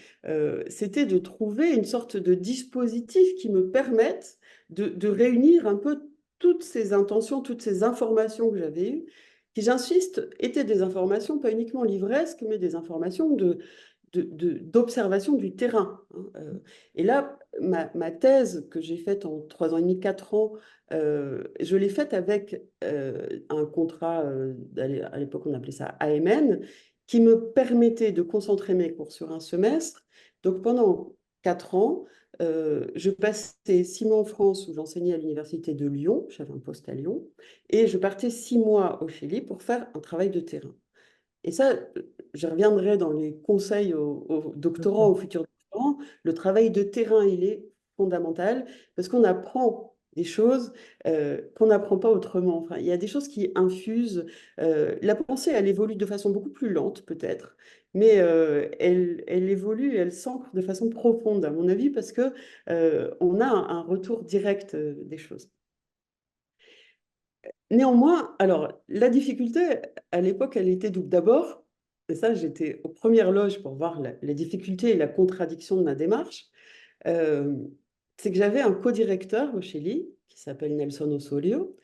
c'était de trouver une sorte de dispositif qui me permette de réunir un peu toutes ces intentions, toutes ces informations que j'avais eues, qui, j'insiste, étaient des informations pas uniquement livresques, mais des informations d'observation du terrain, hein. Et là, ma thèse que j'ai faite en 3 ans et demi, 4 ans, je l'ai faite avec un contrat, à l'époque on appelait ça AMN, qui me permettait de concentrer mes cours sur un semestre. Donc pendant 4 ans, je passais 6 mois en France où j'enseignais à l'université de Lyon, j'avais un poste à Lyon, et je partais 6 mois au Chili pour faire un travail de terrain. Et ça, je reviendrai dans les conseils aux doctorants, aux futurs doctorants. Le travail de terrain, il est fondamental parce qu'on apprend des choses qu'on n'apprend pas autrement. Enfin, il y a des choses qui infusent. La pensée, elle évolue de façon beaucoup plus lente, peut-être, mais elle évolue, elle s'ancre de façon profonde, à mon avis, parce que on a un retour direct des choses. Néanmoins, alors, la difficulté, à l'époque, elle était double. D'abord, et ça, j'étais aux premières loges pour voir les difficultés et la contradiction de ma démarche, euh, c'est que j'avais un co-directeur au Chili, qui s'appelle Nelson Osorio,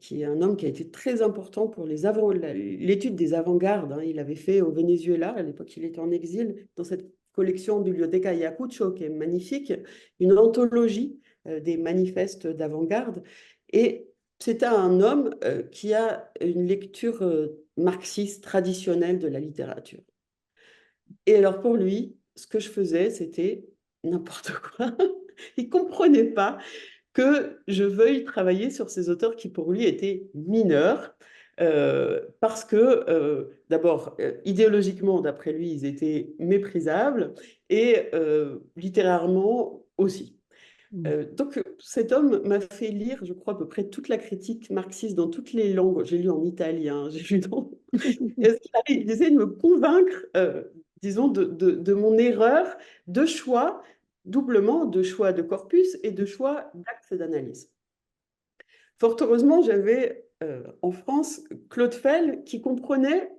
qui est un homme qui a été très important pour l'étude des avant-gardes, hein. Il avait fait au Venezuela, à l'époque il était en exil, dans cette collection Biblioteca Ayacucho, qui est magnifique, une anthologie des manifestes d'avant-garde. Et c'était un homme qui a une lecture marxiste traditionnelle de la littérature. Et alors pour lui, ce que je faisais, c'était n'importe quoi. Il ne comprenait pas que je veuille travailler sur ces auteurs qui pour lui étaient mineurs, parce que d'abord, idéologiquement, d'après lui, ils étaient méprisables, et littérairement aussi. Mmh. Donc cet homme m'a fait lire, je crois, à peu près toute la critique marxiste dans toutes les langues. J'ai lu en italien, j'ai lu dans... Il essaie de me convaincre, disons, de mon erreur de choix, doublement de choix de corpus et de choix d'axe d'analyse. Fort heureusement, j'avais en France Claude Fell qui comprenait,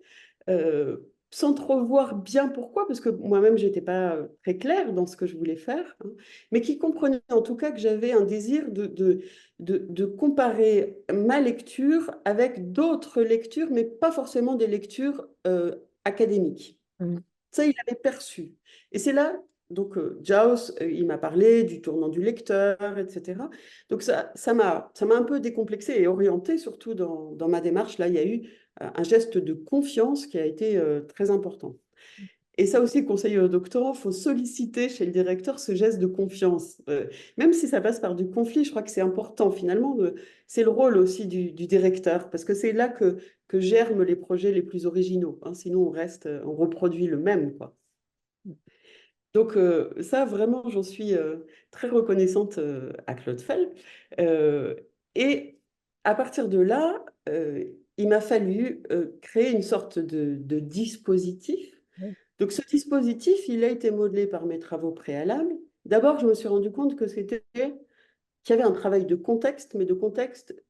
euh, sans trop voir bien pourquoi, parce que moi-même, je n'étais pas très claire dans ce que je voulais faire, hein, mais qui comprenait en tout cas que j'avais un désir de comparer ma lecture avec d'autres lectures, mais pas forcément des lectures académiques. Mmh. Ça, il avait perçu. Et c'est là, donc, Jaus, il m'a parlé du tournant du lecteur, etc. Donc, ça m'a un peu décomplexé et orienté, surtout dans ma démarche. Là, il y a eu un geste de confiance qui a été très important. Et ça aussi, conseil aux doctorants, il faut solliciter chez le directeur ce geste de confiance. Même si ça passe par du conflit, je crois que c'est important finalement. C'est le rôle aussi du directeur, parce que c'est là que germent les projets les plus originaux, hein. Sinon, on reproduit le même, quoi. Donc ça, vraiment, j'en suis très reconnaissante à Claude Fell. Euh, et à partir de là, il m'a fallu créer une sorte de dispositif. Oui. Donc ce dispositif, il a été modelé par mes travaux préalables. D'abord, je me suis rendu compte que qu'il y avait un travail de contexte, mais de contexte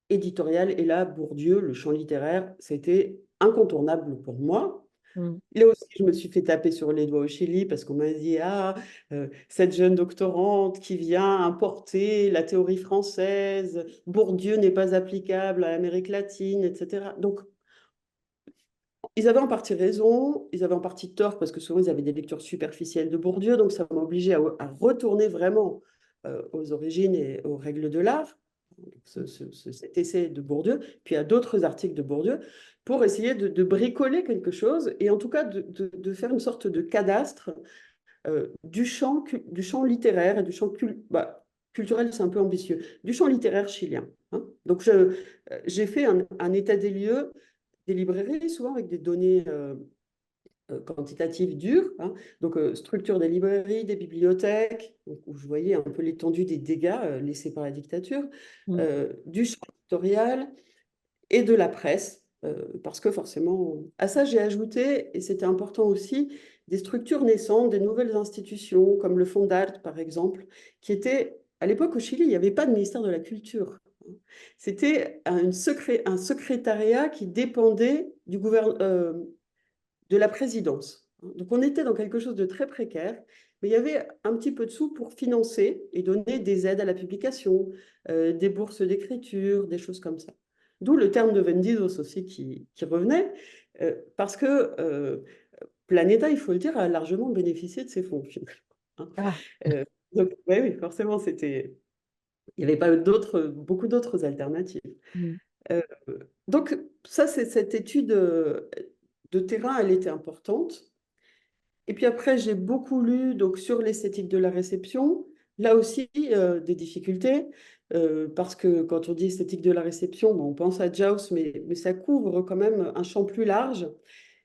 éditorial. Et là, Bourdieu, le champ littéraire, c'était incontournable pour moi. Mmh. Là aussi, je me suis fait taper sur les doigts au Chili parce qu'on m'a dit, ah, cette jeune doctorante qui vient importer la théorie française, Bourdieu n'est pas applicable à l'Amérique latine, etc. Donc, ils avaient en partie raison, ils avaient en partie tort parce que souvent ils avaient des lectures superficielles de Bourdieu, donc ça m'a obligé à retourner vraiment aux origines et aux règles de l'art, cet essai de Bourdieu, puis à d'autres articles de Bourdieu, pour essayer de bricoler quelque chose et en tout cas de faire une sorte de cadastre du champ littéraire et du champ culturel, c'est un peu ambitieux, du champ littéraire chilien, hein. Donc j'ai fait un état des lieux des librairies, souvent avec des données quantitatives dures, hein. Donc structure des librairies, des bibliothèques, donc, où je voyais un peu l'étendue des dégâts laissés par la dictature, Mmh. du champ éditorial et de la presse, parce que forcément, à ça j'ai ajouté, et c'était important aussi, des structures naissantes, des nouvelles institutions, comme le Fonds d'Art, par exemple, qui étaient, à l'époque au Chili, il n'y avait pas de ministère de la Culture. C'était un secrétariat qui dépendait de la présidence. Donc on était dans quelque chose de très précaire, mais il y avait un petit peu de sous pour financer et donner des aides à la publication, des bourses d'écriture, des choses comme ça. D'où le terme de vendidos aussi qui revenait, parce que Planeta, il faut le dire, a largement bénéficié de ces fonds, finalement, hein. Ah! Donc, ouais, oui, forcément, il n'y avait pas beaucoup d'autres alternatives. Mmh. Euh, donc, ça, c'est cette étude de terrain, elle était importante. Et puis après, j'ai beaucoup lu donc, sur l'esthétique de la réception. Là aussi, des difficultés, parce que quand on dit esthétique de la réception, bon, on pense à Jaus, mais ça couvre quand même un champ plus large.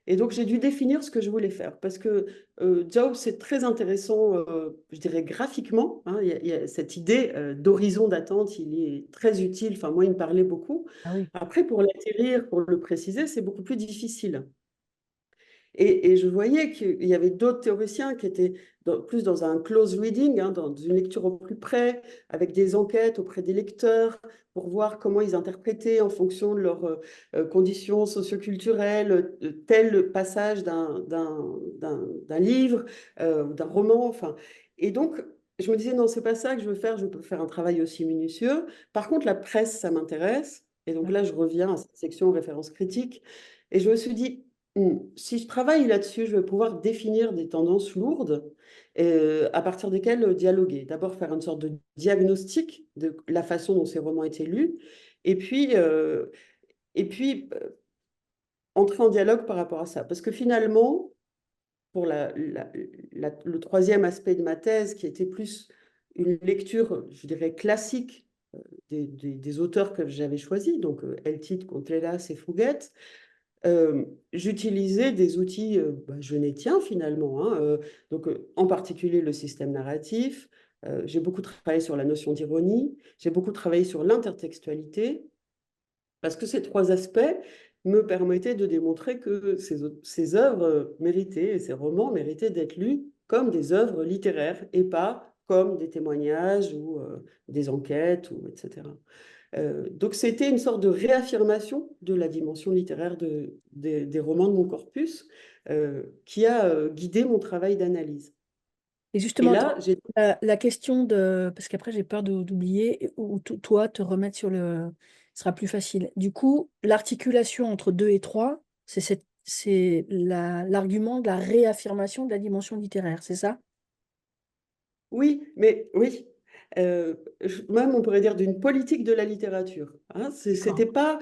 Et donc, j'ai dû définir ce que je voulais faire, parce que Jaus, c'est très intéressant, je dirais, graphiquement, hein. Il y a cette idée d'horizon d'attente, il est très utile. Enfin, moi, il me parlait beaucoup. Ah oui. Après, pour l'atterrir, pour le préciser, c'est beaucoup plus difficile. Et je voyais qu'il y avait d'autres théoriciens qui étaient plus dans un close reading, hein, dans une lecture au plus près, avec des enquêtes auprès des lecteurs pour voir comment ils interprétaient en fonction de leurs conditions socioculturelles tel passage d'un livre ou d'un roman. Enfin. Et donc, je me disais, non, c'est pas ça que je veux faire, je peux faire un travail aussi minutieux. Par contre, la presse, ça m'intéresse. Et donc Ouais. là, je reviens à cette section référence critique. Et je me suis dit, si je travaille là-dessus, je vais pouvoir définir des tendances lourdes à partir desquelles dialoguer. D'abord, faire une sorte de diagnostic de la façon dont ces romans étaient lus. Et puis, entrer en dialogue par rapport à ça. Parce que finalement, pour le troisième aspect de ma thèse, qui était plus une lecture, je dirais, classique des auteurs que j'avais choisis, donc Eltit, Contreras et Fouguet, j'utilisais des outils genetiens finalement, hein, donc en particulier le système narratif. J'ai beaucoup travaillé sur la notion d'ironie, j'ai beaucoup travaillé sur l'intertextualité, parce que ces trois aspects me permettaient de démontrer que ces œuvres méritaient, et ces romans méritaient d'être lus comme des œuvres littéraires et pas comme des témoignages ou des enquêtes, etc. Donc c'était une sorte de réaffirmation de la dimension littéraire des romans de mon corpus qui a guidé mon travail d'analyse. Et Et justement, là, j'ai la question de... Parce qu'après, j'ai peur d'oublier, ou toi, te remettre sur le... Ce sera plus facile. Du coup, l'articulation entre 2 et 3, c'est l'argument de la réaffirmation de la dimension littéraire, c'est ça? Oui, mais oui. Même on pourrait dire d'une politique de la littérature. Hein. D'accord. C'était pas,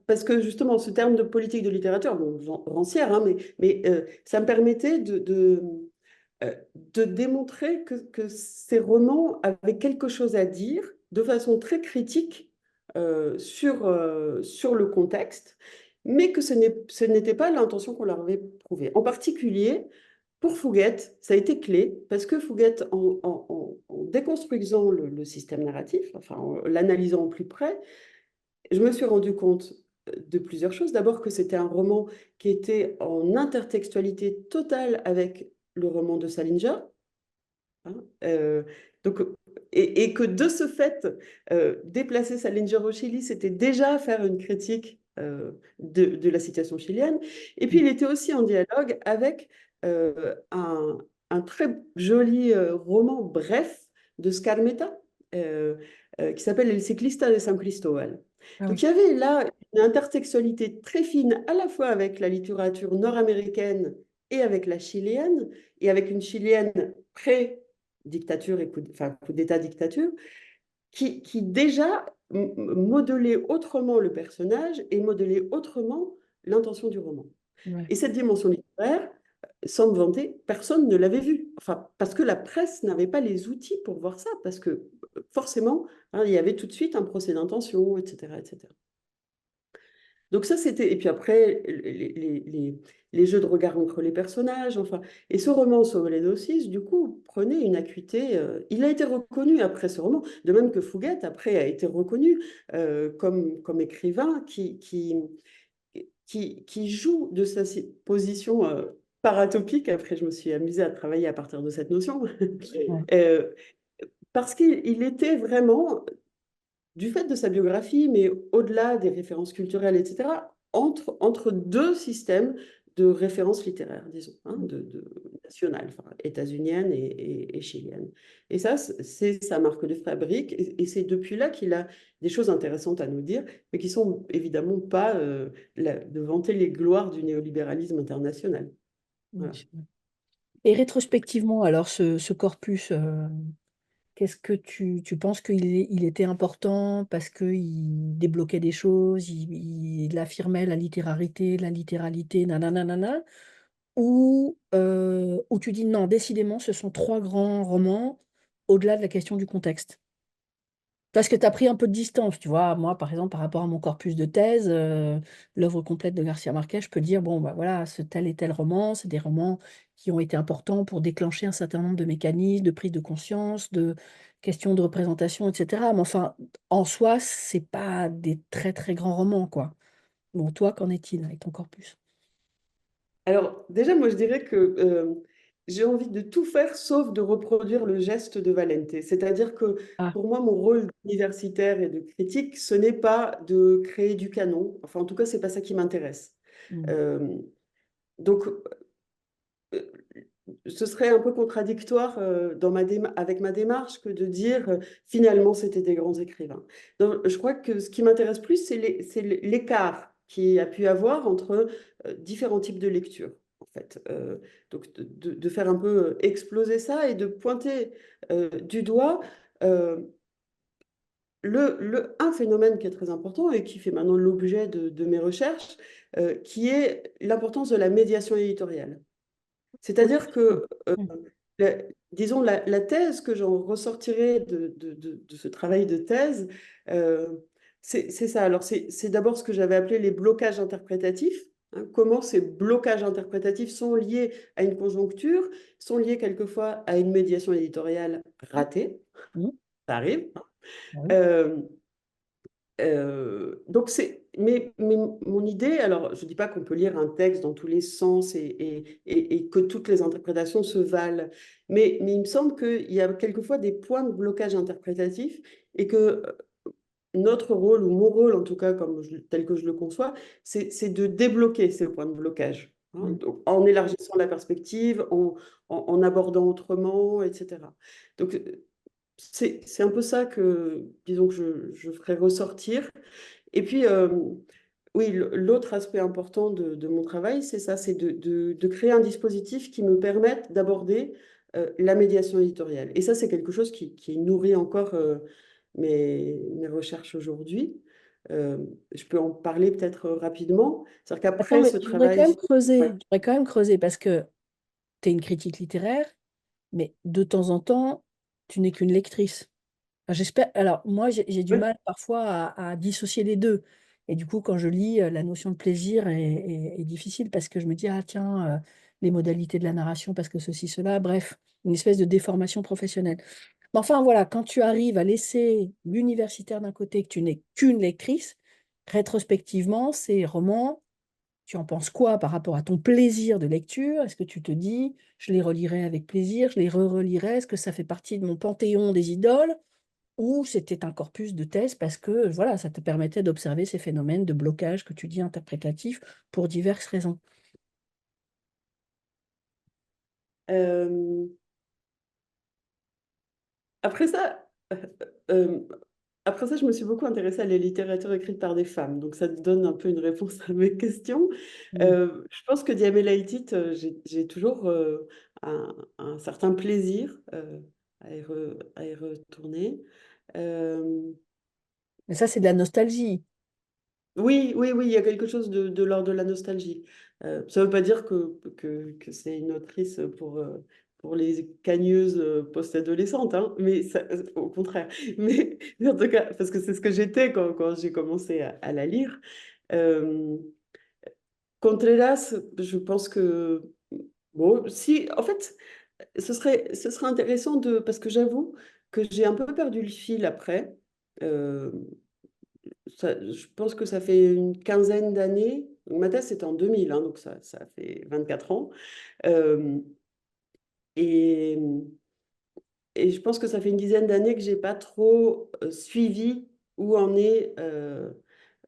parce que justement ce terme de politique de littérature, bon, rancière, hein, mais ça me permettait de démontrer que ces romans avaient quelque chose à dire de façon très critique sur le contexte, mais que ce n'était pas l'intention qu'on leur avait prouvée. En particulier, pour Fouguet, ça a été clé parce que Fouguet, en déconstruisant le système narratif, enfin en l'analysant au plus près, je me suis rendu compte de plusieurs choses. D'abord que c'était un roman qui était en intertextualité totale avec le roman de Salinger, hein, donc, et que de ce fait, déplacer Salinger au Chili, c'était déjà faire une critique de la situation chilienne. Et puis, il était aussi en dialogue avec un très joli roman bref de Scarmeta, qui s'appelle El Ciclista de San Cristóbal. Ah Donc, oui. il y avait là une intertextualité très fine, à la fois avec la littérature nord-américaine et avec la chilienne, et avec une chilienne pré-dictature et coup d'État dictature, qui déjà modelait autrement le personnage et modelait autrement l'intention du roman. Ouais. Et cette dimension littéraire, sans me vanter, personne ne l'avait vue. Enfin, parce que la presse n'avait pas les outils pour voir ça, parce que forcément, hein, il y avait tout de suite un procès d'intention, etc., etc. Donc ça, c'était... Et puis après, les jeux de regard entre les personnages, enfin... Et ce roman, Soleil du coup, prenait une acuité... il a été reconnu après ce roman, de même que Fouguet, après, a été reconnu comme écrivain qui joue de sa position paratopique. Après, je me suis amusée à travailler à partir de cette notion. Ouais. Euh, Parce qu'il était vraiment du fait de sa biographie, mais au-delà des références culturelles, etc., entre deux systèmes de références littéraires, disons, hein, nationales, enfin, états-uniennes et chiliennes. Et ça, c'est sa marque de fabrique, et c'est depuis là qu'il a des choses intéressantes à nous dire, mais qui sont évidemment pas de vanter les gloires du néolibéralisme international. Bien Voilà. sûr. Et rétrospectivement, alors, ce corpus, qu'est-ce que tu penses il était important parce qu'il débloquait des choses, il affirmait la littéralité, nanana, ou tu dis non, décidément, ce sont trois grands romans au-delà de la question du contexte? Parce que tu as pris un peu de distance, tu vois. Moi, par exemple, par rapport à mon corpus de thèse, l'œuvre complète de Garcia Marquez, je peux dire, bon, bah voilà, ce tel et tel roman, c'est des romans qui ont été importants pour déclencher un certain nombre de mécanismes, de prise de conscience, de questions de représentation, etc. Mais enfin, en soi, c'est pas des très, très grands romans, quoi. Bon, toi, qu'en est-il avec ton corpus? Alors, déjà, moi, je dirais que j'ai envie de tout faire sauf de reproduire le geste de Valente. C'est-à-dire que Ah, pour moi, mon rôle d'universitaire et de critique, ce n'est pas de créer du canon. Enfin, en tout cas, c'est pas ça qui m'intéresse. mm, Euh, donc, ce serait un peu contradictoire avec ma démarche que de dire finalement c'était des grands écrivains. Donc, je crois que ce qui m'intéresse plus, c'est l'écart qui a pu avoir entre différents types de lecture, en fait. Donc de faire un peu exploser ça et de pointer du doigt euh, un phénomène qui est très important et qui fait maintenant l'objet de mes recherches, qui est l'importance de la médiation éditoriale. Oui, C'est-à-dire bien sûr. que, Mm. la- disons, la thèse que j'en ressortirais de ce travail de thèse, euh, c'est ça. Alors, c'est d'abord ce que j'avais appelé les blocages interprétatifs. Hein. Comment ces blocages interprétatifs sont liés à une conjoncture, sont liés quelquefois à une médiation éditoriale ratée. Mm. Ça arrive. Oui. Euh, donc mais mon idée, alors je ne dis pas qu'on peut lire un texte dans tous les sens et que toutes les interprétations se valent, mais il me semble qu'il y a quelquefois des points de blocage interprétatif et que notre rôle, ou mon rôle en tout cas, tel que je le conçois, c'est de débloquer ces points de blocage, hein, Mm. donc, en élargissant la perspective, en abordant autrement, etc. Donc c'est un peu ça que, disons, que je ferai ressortir. Et puis, oui, l'autre aspect important de mon travail, c'est ça, c'est de créer un dispositif qui me permette d'aborder la médiation éditoriale. Et ça, c'est quelque chose qui nourrit encore mes recherches aujourd'hui. Euh, je peux en parler peut-être rapidement. C'est-à-dire Attends, qu'après mais ce je voudrais quand travail... même creuser. Ouais. Je voudrais quand même creuser parce que tu es une critique littéraire, mais de temps en temps, tu n'es qu'une lectrice. Enfin, j'espère. Alors, moi, j'ai du Ouais. mal parfois à dissocier les deux. Et du coup, quand je lis, la notion de plaisir est difficile parce que je me dis, ah tiens, les modalités de la narration, parce que ceci, cela, bref, une espèce de déformation professionnelle. Mais enfin, voilà, quand tu arrives à laisser l'universitaire d'un côté, que tu n'es qu'une lectrice, rétrospectivement, ces romans, tu en penses quoi par rapport à ton plaisir de lecture? Est-ce que tu te dis, je les relirai avec plaisir, je les re-relirai? Est-ce que ça fait partie de mon panthéon des idoles? Ou c'était un corpus de thèse parce que voilà, ça te permettait d'observer ces phénomènes de blocage que tu dis interprétatifs pour diverses raisons. Euh, après ça, euh, après ça, je me suis beaucoup intéressée à la littérature écrite par des femmes. Donc, ça te donne un peu une réponse à mes questions. Mm. Je pense que Diamela Hitit, j'ai toujours un certain plaisir à y retourner. Euh, Mais ça, c'est de la nostalgie. oui, oui, oui, il y a quelque chose de l'ordre de la nostalgie. Ça ne veut pas dire que c'est une autrice pour les cagneuses post-adolescentes, hein, mais au contraire. Mais en tout cas, parce que c'est ce que j'étais quand j'ai commencé à la lire. Euh, Contreras, je pense que, bon, si, en fait, ce serait intéressant parce que j'avoue que j'ai un peu perdu le fil après. Euh, je pense que ça fait une quinzaine d'années. Ma thèse, c'était en 2000, hein, donc ça fait 24 ans. Euh, et, et je pense que ça fait une dizaine d'années que j'ai pas trop suivi où en est,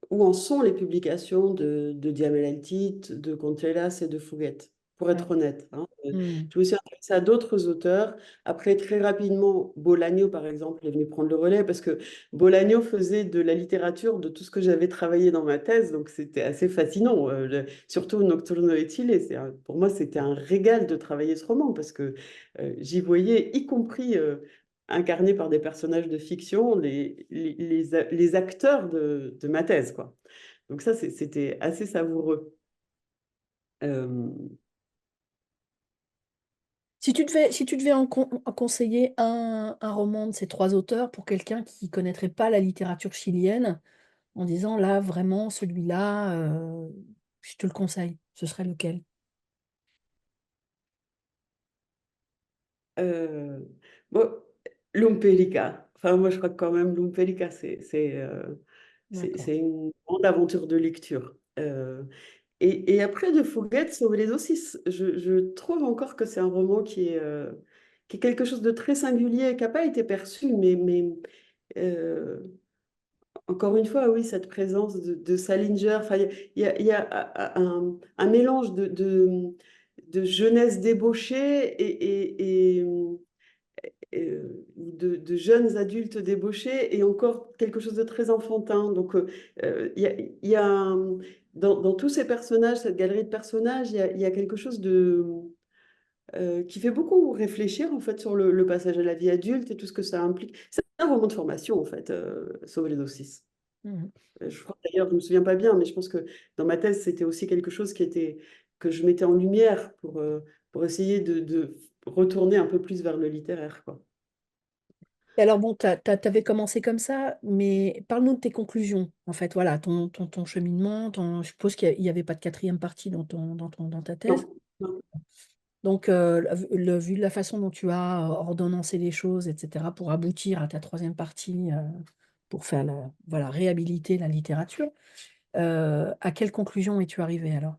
où en sont les publications de Diamel Eltit, de Contreras et de Fouguet, pour Ouais. être honnête, hein. Mm. Je me suis intéressée à d'autres auteurs. Après, très rapidement, Bolaño, par exemple, est venu prendre le relais parce que Bolaño faisait de la littérature de tout ce que j'avais travaillé dans ma thèse, donc c'était assez fascinant. Surtout Nocturno et Chile, pour moi, c'était un régal de travailler ce roman parce que j'y voyais, y compris incarnés par des personnages de fiction, les acteurs de ma thèse, quoi. Donc ça, c'était assez savoureux. Euh, Si tu devais en conseiller un roman de ces trois auteurs pour quelqu'un qui ne connaîtrait pas la littérature chilienne, en disant là, vraiment, celui-là, je te le conseille, ce serait lequel? euh, bon, Lumpérica. Enfin, moi, je crois que quand même, Lumpérica, D'accord. c'est une grande aventure de lecture. Et après, de Fouguet, Sauver les aussi, je trouve encore que c'est un roman qui est quelque chose de très singulier, qui n'a pas été perçu, mais euh, encore une fois, oui, cette présence de Salinger, enfin, il y a un mélange de jeunesse débauchée de jeunes adultes débauchés et encore quelque chose de très enfantin. Donc, il y a dans tous ces personnages, cette galerie de personnages, il y a quelque chose qui fait beaucoup réfléchir en fait sur le passage à la vie adulte et tout ce que ça implique. C'est un roman de formation en fait, Sauver les Saucisses. Mhm. Je crois d'ailleurs, je me souviens pas bien, mais je pense que dans ma thèse, c'était aussi quelque chose que je mettais en lumière pour essayer de retourner un peu plus vers le littéraire, quoi. Et alors bon, t'avais commencé comme ça, mais parle-nous de tes conclusions, en fait, voilà, ton cheminement, je suppose qu'il n'y avait pas de quatrième partie dans ta Non, thèse. non. Donc, vu la façon dont tu as ordonnancé les choses, etc., pour aboutir à ta troisième partie, pour faire voilà, réhabiliter la littérature, à quelle conclusion es-tu arrivé alors?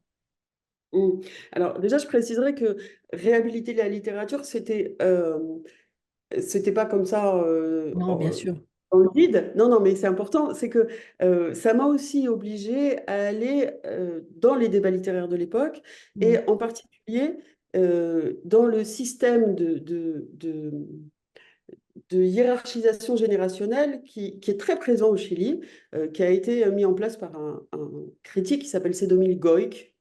Mm. Alors déjà, je préciserai que réhabiliter la littérature, c'était pas comme ça Non, bien sûr. dans le vide. Non, non, mais c'est important. C'est que ça m'a aussi obligée à aller dans les débats littéraires de l'époque et Mm. en particulier dans le système de hiérarchisation générationnelle qui est très présent au Chili, qui a été mis en place par un critique qui s'appelle Sedomil Goik,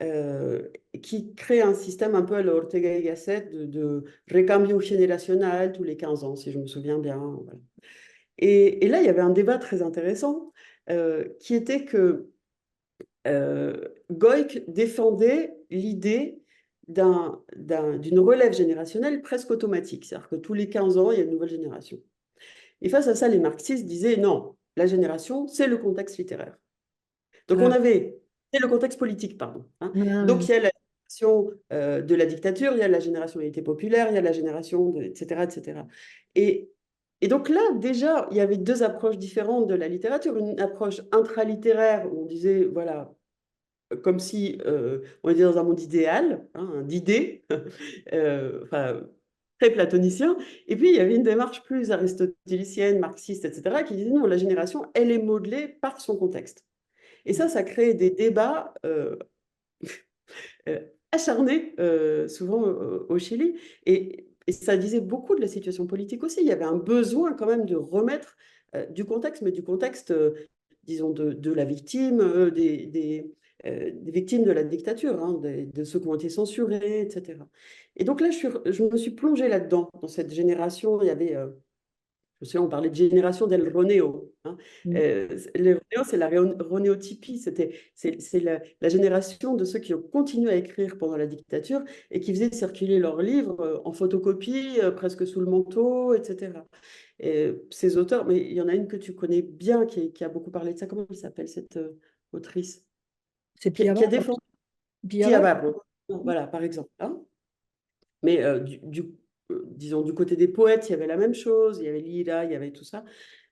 euh, qui crée un système un peu à la Ortega y Gasset de recambio générationnel tous les 15 ans, si je me souviens bien. Voilà. Et là, il y avait un débat très intéressant qui était que Goik défendait l'idée d'une relève générationnelle presque automatique, c'est-à-dire que tous les 15 ans, il y a une nouvelle génération. Et face à ça, les marxistes disaient non, la génération, c'est le contexte littéraire. Donc on Ah, avait, c'est le contexte politique, pardon, hein. ah, oui, Donc oui. il y a la génération de la dictature, il y a la génération de populaire, il y a la génération etc., etc. Et, et donc là, déjà, il y avait deux approches différentes de la littérature. Une approche intralittéraire où on disait, voilà, comme si on était dans un monde idéal, hein, d'idées, enfin, très platonicien. Et puis, il y avait une démarche plus aristotélicienne, marxiste, etc., qui disait non, la génération, elle est modelée par son contexte. Et ça crée des débats acharnés, souvent au Chili. Et ça disait beaucoup de la situation politique aussi. Il y avait un besoin quand même de remettre du contexte, mais du contexte, disons, de la victime, des victimes de la dictature, hein, de ceux qui ont été censurés, etc. Et donc là, je me suis plongée là-dedans, dans cette génération. Il y avait je me souviens, on parlait de génération del Roneo, hein. Mm. Le Roneo, c'est la Ronéotypie, c'est la génération de ceux qui ont continué à écrire pendant la dictature et qui faisaient circuler leurs livres en photocopie, presque sous le manteau, etc. Et ces auteurs, mais il y en a une que tu connais bien qui a beaucoup parlé de ça. Comment elle s'appelle cette autrice C'est qui a Piava? défendu Tia Piava? Barro, voilà, par exemple, hein. Mais disons, du côté des poètes, il y avait la même chose, il y avait Lira, il y avait tout ça.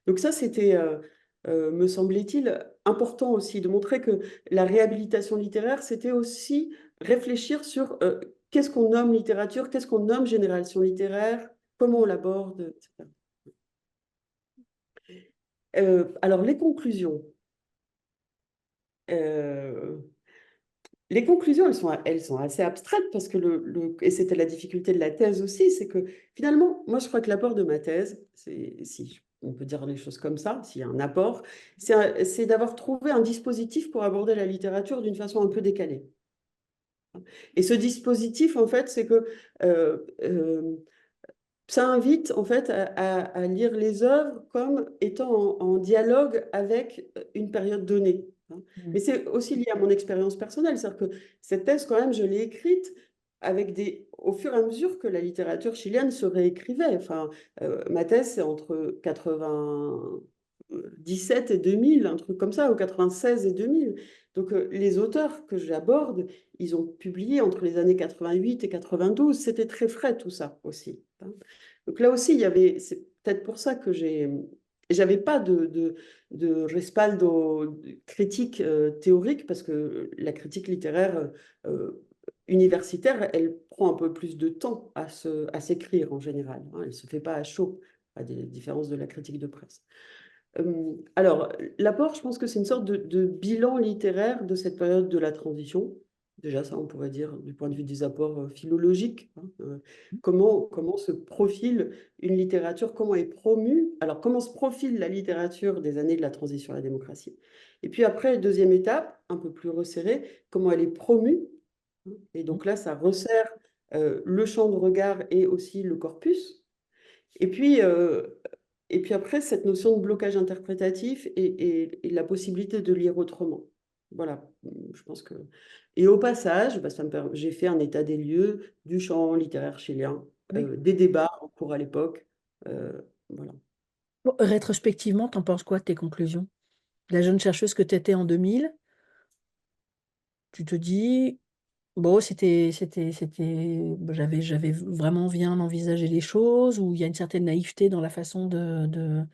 Donc ça, c'était, me semblait-il, important aussi de montrer que la réhabilitation littéraire, c'était aussi réfléchir sur qu'est-ce qu'on nomme littérature, qu'est-ce qu'on nomme génération littéraire, comment on l'aborde, etc. Alors, les conclusions. Euh, Les conclusions, elles sont assez abstraites parce que et c'était la difficulté de la thèse aussi, c'est que finalement, moi je crois que l'apport de ma thèse, si on peut dire les choses comme ça, s'il y a un apport, c'est d'avoir trouvé un dispositif pour aborder la littérature d'une façon un peu décalée. Et ce dispositif, en fait, c'est que euh, euh, ça invite en fait à lire les œuvres comme étant en dialogue avec une période donnée, hein. Mm. Mais c'est aussi lié à mon expérience personnelle, c'est-à-dire que cette thèse, quand même, je l'ai écrite au fur et à mesure que la littérature chilienne se réécrivait. Enfin, ma thèse, c'est entre 97 et 2000, un truc comme ça, ou 96 et 2000. Donc, les auteurs que j'aborde, ils ont publié entre les années 88 et 92. C'était très frais tout ça aussi, hein. Donc là aussi, c'est peut-être pour ça que j'avais pas de respaldo critique théorique, parce que la critique littéraire universitaire, elle prend un peu plus de temps à s'écrire en général, hein. Elle ne se fait pas à chaud, à des différences de la critique de presse. Alors, l'apport, je pense que c'est une sorte de bilan littéraire de cette période de la transition. Déjà, ça, on pourrait dire du point de vue des apports philologiques, hein, comment se profile une littérature, comment est promue, alors comment se profile la littérature des années de la transition à la démocratie. Et puis après, deuxième étape, un peu plus resserrée, comment elle est promue, hein. Et donc là, ça resserre le champ de regard et aussi le corpus. Et puis, euh, et puis après, cette notion de blocage interprétatif et la possibilité de lire autrement. Voilà, je pense que... Et au passage, bah, j'ai fait un état des lieux du champ littéraire chilien, Oui. des débats en cours à l'époque. Voilà. Bon, rétrospectivement, t'en penses quoi de tes conclusions? La jeune chercheuse que tu étais en 2000, tu te dis, bon, j'avais vraiment bien envisagé les choses, ou il y a une certaine naïveté dans la façon de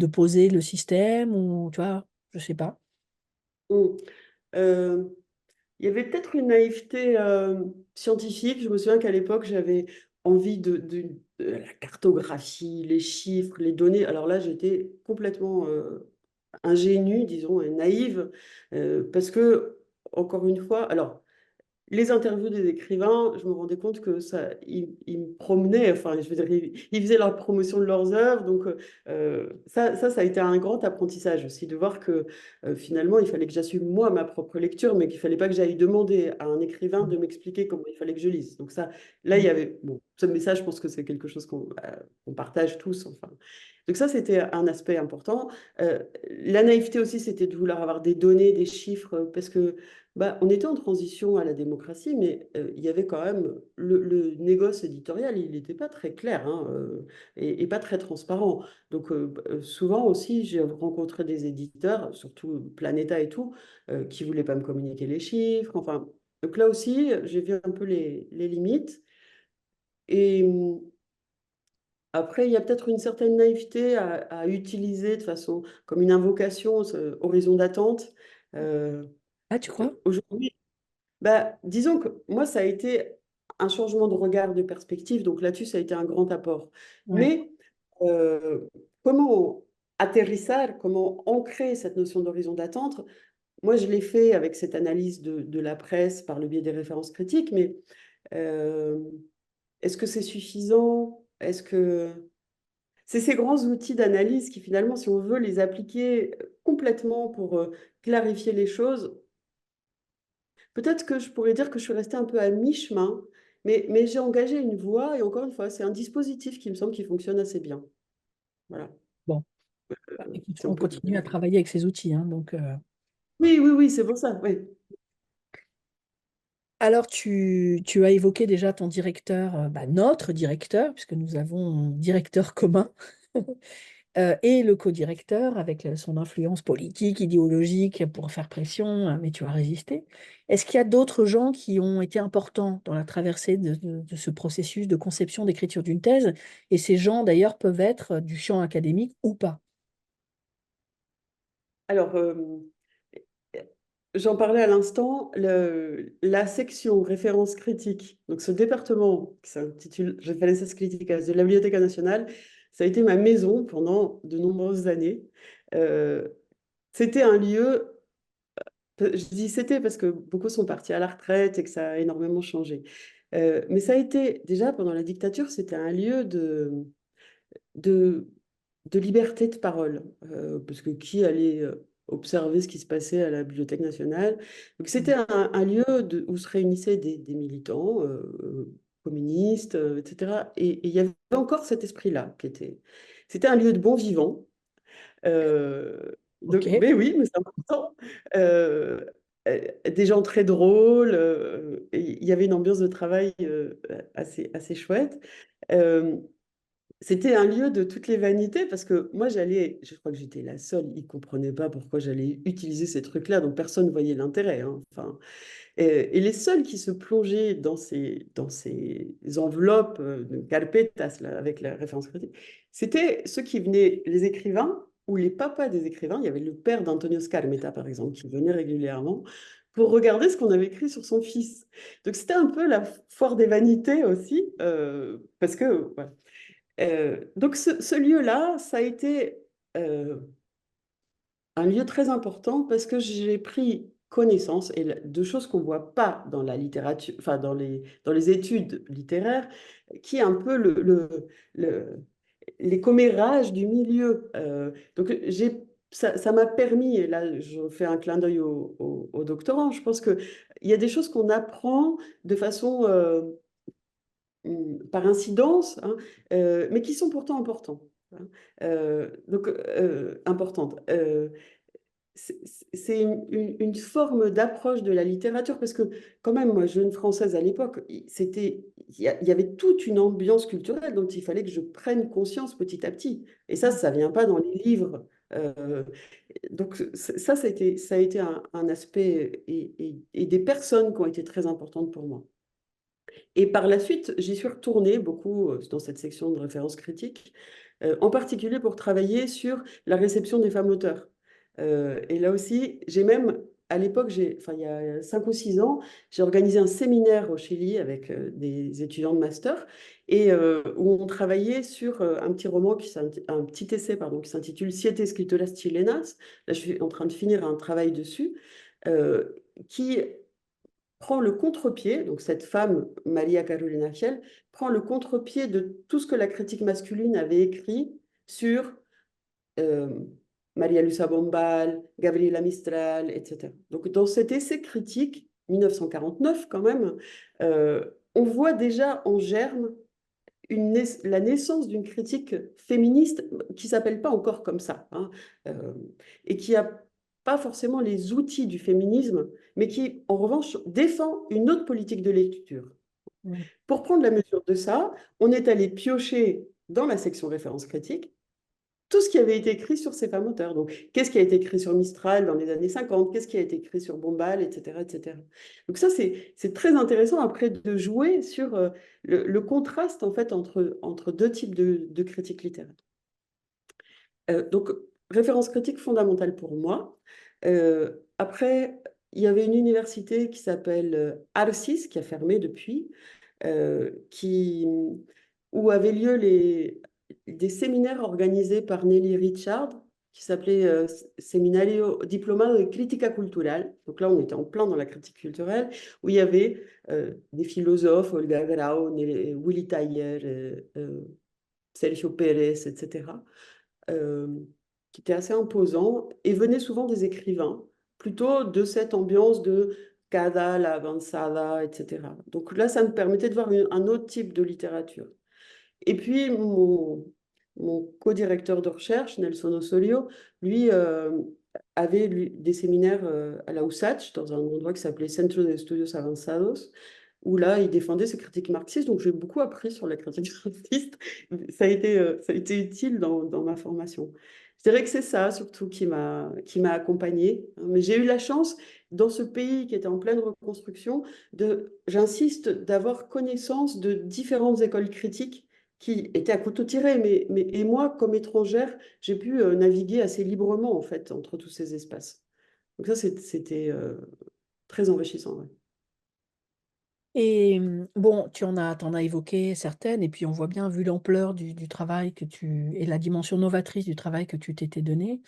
poser le système, ou tu vois, je sais pas. Mm. Euh, Il y avait peut-être une naïveté scientifique. Je me souviens qu'à l'époque, j'avais envie de la cartographie, les chiffres, les données. Alors là, j'étais complètement ingénue, disons, et naïve, parce que, encore une fois, alors, les interviews des écrivains, je me rendais compte que ça, ils me promenaient, enfin, je veux dire, ils faisaient la promotion de leurs œuvres, donc ça a été un grand apprentissage aussi, de voir que finalement, il fallait que j'assume moi ma propre lecture, mais qu'il fallait pas que j'aille demander à un écrivain de m'expliquer comment il fallait que je lise. Donc ça, là, il y avait, bon, ce message, je pense que c'est quelque chose qu'on partage tous, enfin. Donc ça, c'était un aspect important. La naïveté aussi, c'était de vouloir avoir des données, des chiffres, parce que bah, on était en transition à la démocratie, mais il y avait quand même le négoce éditorial, il n'était pas très clair, hein, et pas très transparent. Donc souvent aussi, j'ai rencontré des éditeurs, surtout Planeta et tout, qui voulaient pas me communiquer les chiffres. Enfin, donc là aussi, j'ai vu un peu les limites. Et après, il y a peut-être une certaine naïveté à utiliser de façon comme une invocation, ce horizon d'attente. Euh, Ah, tu crois? Aujourd'hui, bah, disons que moi, ça a été un changement de regard, de perspective. Donc là-dessus, ça a été un grand apport. Ouais. Mais euh, comment atterrissage, comment ancrer cette notion d'horizon d'attente, moi, je l'ai fait avec cette analyse de la presse par le biais des références critiques. Mais euh, est-ce que c'est suffisant? Est-ce que c'est ces grands outils d'analyse qui, finalement, si on veut les appliquer complètement pour clarifier les choses, peut-être que je pourrais dire que je suis restée un peu à mi-chemin, mais j'ai engagé une voie et encore une fois, c'est un dispositif qui me semble qui fonctionne assez bien. Voilà. Bon, bah, écoute, Si on on peut... continue à travailler avec ces outils, hein, donc, Oui, oui, oui, c'est pour ça. Oui. alors, tu as évoqué déjà ton directeur, bah, notre directeur, puisque nous avons un directeur commun, et le co-directeur avec son influence politique, idéologique pour faire pression, mais tu as résisté. Est-ce qu'il y a d'autres gens qui ont été importants dans la traversée de ce processus de conception, d'écriture d'une thèse? Et ces gens, d'ailleurs, peuvent être du champ académique ou pas. Alors, j'en parlais à l'instant, la section référence critique, donc ce département qui s'intitule Références críticas de la Bibliothèque nationale, ça a été ma maison pendant de nombreuses années. Euh, C'était un lieu. Je dis c'était parce que beaucoup sont partis à la retraite et que ça a énormément changé. Mais ça a été, déjà pendant la dictature, c'était un lieu de, de liberté de parole. Parce que qui allait observer ce qui se passait à la Bibliothèque nationale? Donc c'était un lieu où se réunissaient des militants communistes, etc. Et il y avait encore cet esprit-là qui était. C'était un lieu de bon vivant. Donc, OK. mais oui, mais c'est important. Euh, des gens très drôles. Et il y avait une ambiance de travail assez chouette. Euh, C'était un lieu de toutes les vanités parce que moi, je crois que j'étais la seule, ils ne comprenaient pas pourquoi j'allais utiliser ces trucs-là, donc personne ne voyait l'intérêt, hein. Enfin, et les seuls qui se plongeaient dans ces enveloppes de carpetas là, avec la référence critique, c'était ceux qui venaient, les écrivains ou les papas des écrivains. Il y avait le père d'Antonio Scarmeta, par exemple, qui venait régulièrement pour regarder ce qu'on avait écrit sur son fils. Donc c'était un peu la foire des vanités aussi, parce que... voilà. Donc ce lieu-là, ça a été un lieu très important parce que j'ai pris connaissance, et deux choses qu'on ne voit pas dans la littérature, enfin dans les études littéraires, qui est un peu le- les commérages du milieu. Donc ça m'a permis, et là je fais un clin d'œil au doctorant, je pense qu'il y a des choses qu'on apprend de façon par incidence, hein, mais qui sont pourtant importantes, hein. Importantes. C'est c'est une forme d'approche de la littérature, parce que quand même, moi, jeune française à l'époque, il y avait toute une ambiance culturelle dont il fallait que je prenne conscience petit à petit. Et ça vient pas dans les livres. Euh, donc ça a été un aspect, et des personnes qui ont été très importantes pour moi. Et par la suite, j'y suis retournée beaucoup dans cette section de référence critique, en particulier pour travailler sur la réception des femmes auteurs. Et là aussi, j'ai même, à l'époque, enfin, il y a 5 ou 6 ans, j'ai organisé un séminaire au Chili avec des étudiants de master, et où on travaillait sur un petit roman, un petit essai, pardon, qui s'intitule Siete escritoras chilenas. Là, je suis en train de finir un travail dessus, euh, qui prend le contre-pied, donc cette femme, Maria Carolina Fiel, prend le contre-pied de tout ce que la critique masculine avait écrit sur euh, Maria Luisa Bombal, Gabriela Mistral, etc. Donc dans cet essai critique, 1949 quand même, on voit déjà en germe la naissance d'une critique féministe qui s'appelle pas encore comme ça, hein, euh, et qui a pas forcément les outils du féminisme, mais qui, en revanche, défend une autre politique de lecture. Ouais. Pour prendre la mesure de ça, on est allé piocher dans la section référence critique tout ce qui avait été écrit sur ces femmes auteurs. Donc, qu'est-ce qui a été écrit sur Mistral dans les années 50, qu'est-ce qui a été écrit sur Bombal, etc., etc. Donc ça, c'est très intéressant après de jouer sur le contraste en fait entre deux types de critiques littéraires. Donc, référence critique fondamentale pour moi. Après, il y avait une université qui s'appelle Arcis, qui a fermé depuis, où avaient lieu des séminaires organisés par Nelly Richard, qui s'appelait Seminario Diplomado de Crítica Cultural. Donc là, on était en plein dans la critique culturelle, où il y avait des philosophes, Olga Grau, Willy Thayer, Sergio Pérez, etc., euh, qui étaient assez imposants, et venaient souvent des écrivains, plutôt de cette ambiance de Cada, la avanzada, etc. Donc là, ça me permettait de voir un autre type de littérature. Et puis, mon co-directeur de recherche, Nelson Osorio, lui, avait des séminaires à la USACH, dans un endroit qui s'appelait Centro de Estudios Avanzados, où là, il défendait ses critiques marxistes. Donc, j'ai beaucoup appris sur la critique marxiste. Ça a été utile dans ma formation. Je dirais que c'est ça, surtout, qui m'a accompagnée. Mais j'ai eu la chance, dans ce pays qui était en pleine reconstruction, j'insiste, d'avoir connaissance de différentes écoles critiques qui étaient à couteau tiré. Et moi, comme étrangère, j'ai pu naviguer assez librement, en fait, entre tous ces espaces. Donc ça, c'était très enrichissant. Ouais. Et bon, t'en as évoqué certaines, et puis on voit bien, vu l'ampleur du travail et la dimension novatrice du travail que tu t'étais donné,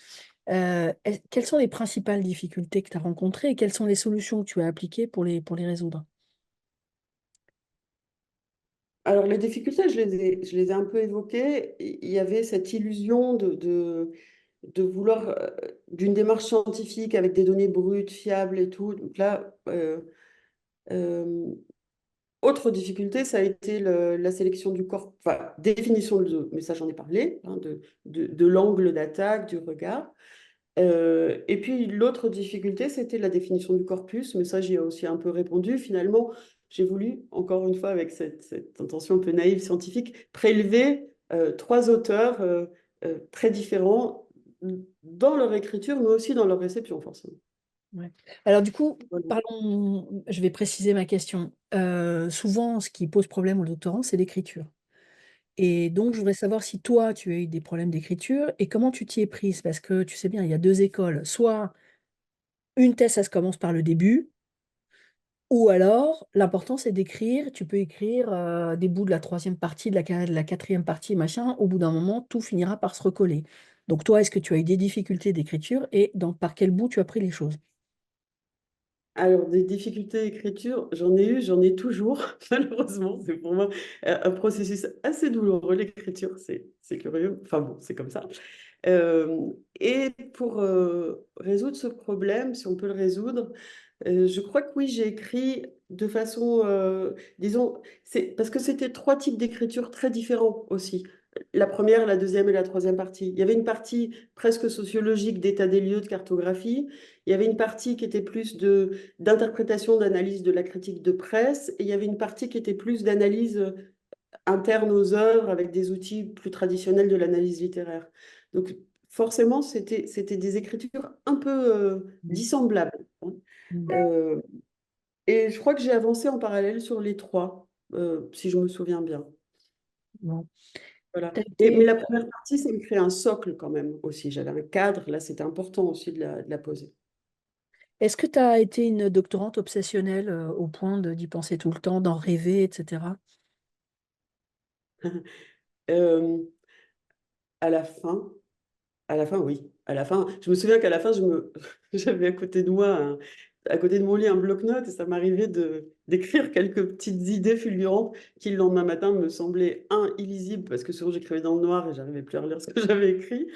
quelles sont les principales difficultés que tu as rencontrées et quelles sont les solutions que tu as appliquées pour les résoudre? Alors, les difficultés, je les ai un peu évoquées. Il y avait cette illusion de vouloir d'une démarche scientifique avec des données brutes, fiables et tout. Donc là, euh, autre difficulté, ça a été la sélection du corps, enfin, définition mais ça j'en ai parlé, hein, de l'angle d'attaque, du regard. Et puis l'autre difficulté, c'était la définition du corpus, mais ça j'y ai aussi un peu répondu. Finalement, j'ai voulu, encore une fois avec cette intention un peu naïve scientifique, prélever 3 auteurs très différents dans leur écriture, mais aussi dans leur réception, forcément. Ouais. Alors du coup, Voilà. je vais préciser ma question. Souvent, ce qui pose problème aux doctorants, c'est l'écriture. Et donc, je voudrais savoir si toi, tu as eu des problèmes d'écriture et comment tu t'y es prise. Parce que tu sais bien, il y a deux écoles. Soit une thèse, ça se commence par le début, ou alors l'important, c'est d'écrire. Tu peux écrire des bouts de la troisième partie, de la quatrième partie, machin. Au bout d'un moment, tout finira par se recoller. Donc toi, est-ce que tu as eu des difficultés d'écriture et par quel bout tu as pris les choses? Alors, des difficultés d'écriture, j'en ai eu, j'en ai toujours, malheureusement. C'est pour moi un processus assez douloureux, l'écriture, c'est curieux. Enfin bon, c'est comme ça. Et pour résoudre ce problème, si on peut le résoudre, je crois que oui, j'ai écrit de façon, disons, c'est parce que c'était trois types d'écriture très différents aussi. La première, la deuxième et la troisième partie. Il y avait une partie presque sociologique d'état des lieux, de cartographie. Il y avait une partie qui était plus d'interprétation, d'analyse de la critique de presse. Et il y avait une partie qui était plus d'analyse interne aux œuvres avec des outils plus traditionnels de l'analyse littéraire. Donc forcément, c'était des écritures un peu Mm. dissemblables, hein. Mm. Euh, et je crois que j'ai avancé en parallèle sur les trois, si je me souviens bien. Bon. Voilà. T'as Mais été, la première partie, ça me crée un socle quand même aussi. J'avais un cadre, là, c'était important aussi de la poser. est-ce que tu as été une doctorante obsessionnelle au point d'y penser tout le temps, d'en rêver, etc. Euh, à la fin, À la fin, oui. À la fin, je me souviens qu'à la fin, j'avais à côté de moi, à côté de mon lit, un bloc-notes et ça m'arrivait d'écrire quelques petites idées fulgurantes qui, le lendemain matin, me semblaient, un, illisibles parce que souvent j'écrivais dans le noir et j'arrivais plus à relire ce que j'avais écrit,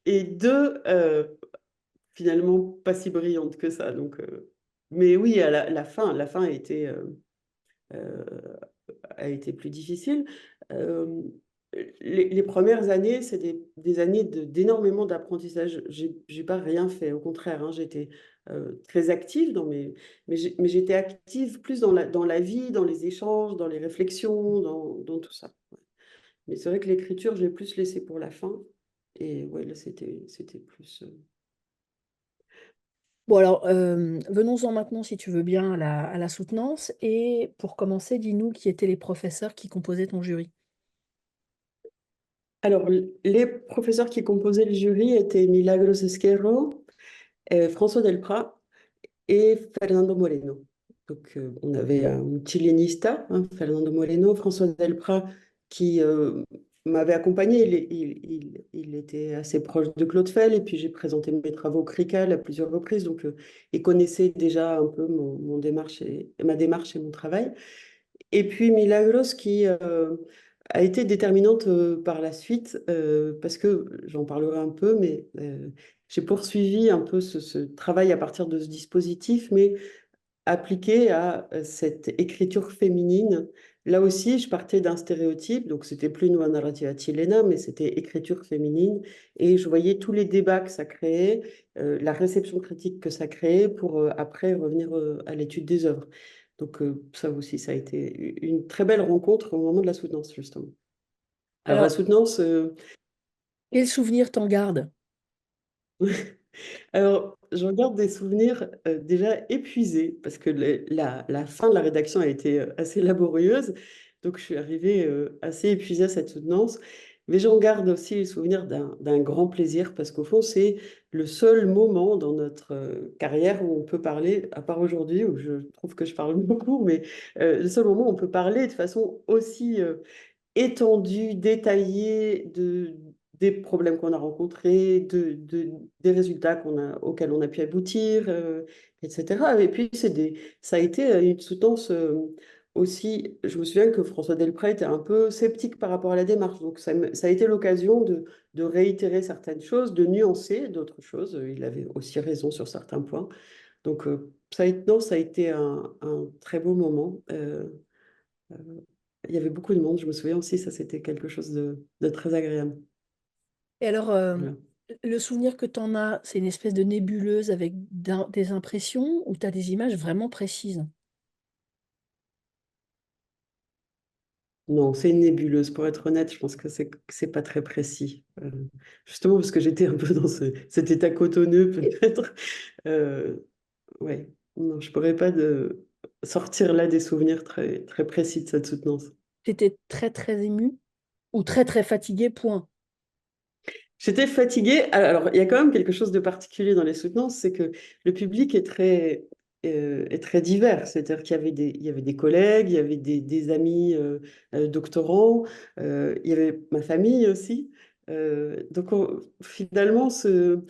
et deux, finalement, pas si brillantes que ça. Donc, mais oui, la fin euh, a été plus difficile. Euh, les premières années, c'est des années d'énormément d'apprentissage. J'ai pas rien fait, au contraire, hein, j'étais très active mais j'étais active plus dans la vie, dans les échanges, dans les réflexions, dans tout ça. Mais c'est vrai que l'écriture, je l'ai plus laissé pour la fin. Et ouais, là, c'était plus. Bon, alors, venons-en maintenant, si tu veux bien, à la soutenance. Et pour commencer, dis-nous qui étaient les professeurs qui composaient ton jury. Alors, les professeurs qui composaient le jury étaient Milagros Esquerro, François Delprat et Fernando Moreno. Donc, on avait un chilenista, hein, Fernando Moreno, François Delprat, qui m'avait accompagné. Il était assez proche de Claude Fell, et puis j'ai présenté mes travaux au CRICAL à plusieurs reprises, donc il connaissait déjà un peu ma démarche et mon travail. Et puis Milagros qui a été déterminante par la suite, parce que j'en parlerai un peu, mais j'ai poursuivi un peu ce travail à partir de ce dispositif, mais appliqué à cette écriture féminine. Là aussi, je partais d'un stéréotype, donc c'était plus Nueva Narrativa Chilena, mais c'était écriture féminine, et je voyais tous les débats que ça créait, la réception critique que ça créait pour après revenir à l'étude des œuvres. Donc ça aussi, ça a été une très belle rencontre au moment de la soutenance, justement. Alors la Alors, soutenance, quel souvenir t'en gardes? alors, je regarde des souvenirs déjà épuisés parce que la fin de la rédaction a été assez laborieuse. Donc, je suis arrivée assez épuisée à cette soutenance. Mais j'en garde aussi les souvenirs d'un grand plaisir parce qu'au fond, c'est le seul moment dans notre carrière où on peut parler, à part aujourd'hui où je trouve que je parle beaucoup, mais le seul moment où on peut parler de façon aussi étendue, détaillée des problèmes qu'on a rencontrés, des résultats auxquels on a pu aboutir, etc. Et puis, ça a été une soutenance aussi. Je me souviens que François Delprat était un peu sceptique par rapport à la démarche. Donc, ça a été l'occasion de réitérer certaines choses, de nuancer d'autres choses. Il avait aussi raison sur certains points. Donc, non, ça a été un très beau moment. Euh, il y avait beaucoup de monde, je me souviens aussi, ça c'était quelque chose de très agréable. Et alors, Voilà. le souvenir que tu en as, c'est une espèce de nébuleuse avec des impressions ou tu as des images vraiment précises? Non, c'est une nébuleuse, pour être honnête, je pense que c'est pas très précis. Justement parce que j'étais un peu dans cet état cotonneux peut-être. Euh, ouais, non, je pourrais pas sortir là des souvenirs très, très précis de cette soutenance. Tu étais très, très ému ou très, très fatigué, point. J'étais fatiguée. Alors, il y a quand même quelque chose de particulier dans les soutenances, c'est que le public est très divers. C'est-à-dire il y avait des collègues, il y avait des amis doctorants, il y avait ma famille aussi. Donc, finalement, ce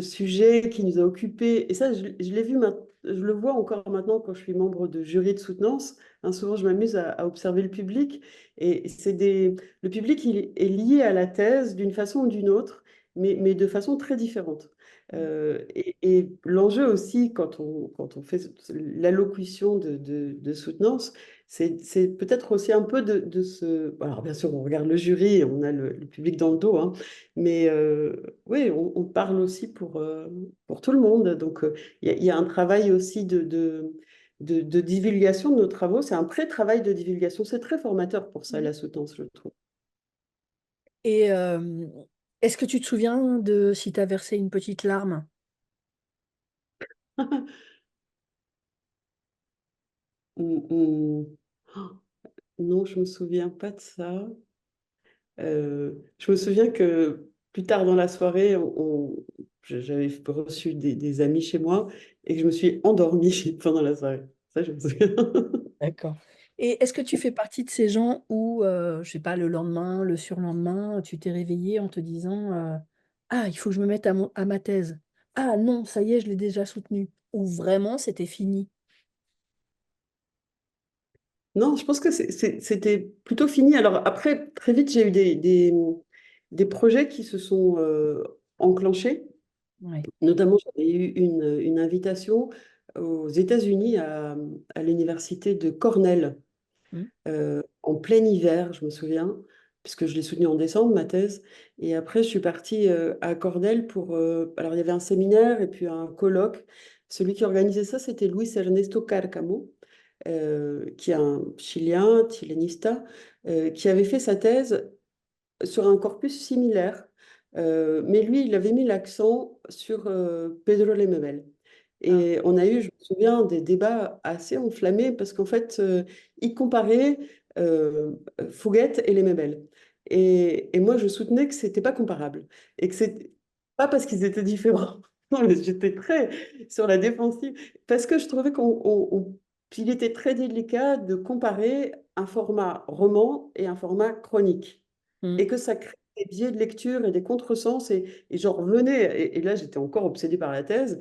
sujet qui nous a occupés, et ça, je l'ai vu maintenant. je le vois encore maintenant quand je suis membre de jury de soutenance. Hein, souvent, je m'amuse à observer le public. Et le public, il est lié à la thèse d'une façon ou d'une autre, mais de façon très différente. Et l'enjeu aussi, quand on fait l'allocution de soutenance, c'est peut-être aussi un peu de ce... Alors bien sûr, on regarde le jury, et on a le public dans le dos, hein, mais oui, on parle aussi pour tout le monde. Donc, il y a un travail aussi de divulgation de nos travaux. C'est un pré-travail de divulgation. C'est très formateur pour ça, la soutenance, je trouve. Et est-ce que tu te souviens de si tu as versé une petite larme? Hum, hum. Oh, non, je me souviens pas de ça. Je me souviens que plus tard dans la soirée, j'avais reçu des amis chez moi et que je me suis endormie pendant la soirée. Ça, je me souviens. D'accord. Et est-ce que tu fais partie de ces gens où, je sais pas, le lendemain, le surlendemain, tu t'es réveillé en te disant, «Ah, il faut que je me mette à ma thèse. Ah non, ça y est, je l'ai déjà soutenue». Ou vraiment c'était fini? Non, je pense que c'était plutôt fini. Alors après, très vite, j'ai eu des projets qui se sont enclenchés. Ouais. Notamment, j'avais eu une invitation aux États-Unis à l'université de Cornell Mmh. en plein hiver, je me souviens, puisque je l'ai soutenue en décembre, ma thèse. Et après, je suis partie à Cornell pour... alors, il y avait un séminaire et puis un colloque. Celui qui organisait ça, c'était Luis Ernesto Cárcamo, qui est un Chilien, chilenista, qui avait fait sa thèse sur un corpus similaire, mais lui, il avait mis l'accent sur Pedro Lemebel. Ah. Et on a eu, je me souviens, des débats assez enflammés parce qu'en fait, il comparait euh, Fouguet et Lemebel. Et moi, je soutenais que c'était pas comparable et que c'est pas parce qu'ils étaient différents. Non, mais j'étais très sur la défensive parce que je trouvais qu'il était très délicat de comparer un format roman et un format chronique Mmh. et que ça crée des biais de lecture et des contresens. Et j'en revenais, et là j'étais encore obsédée par la thèse,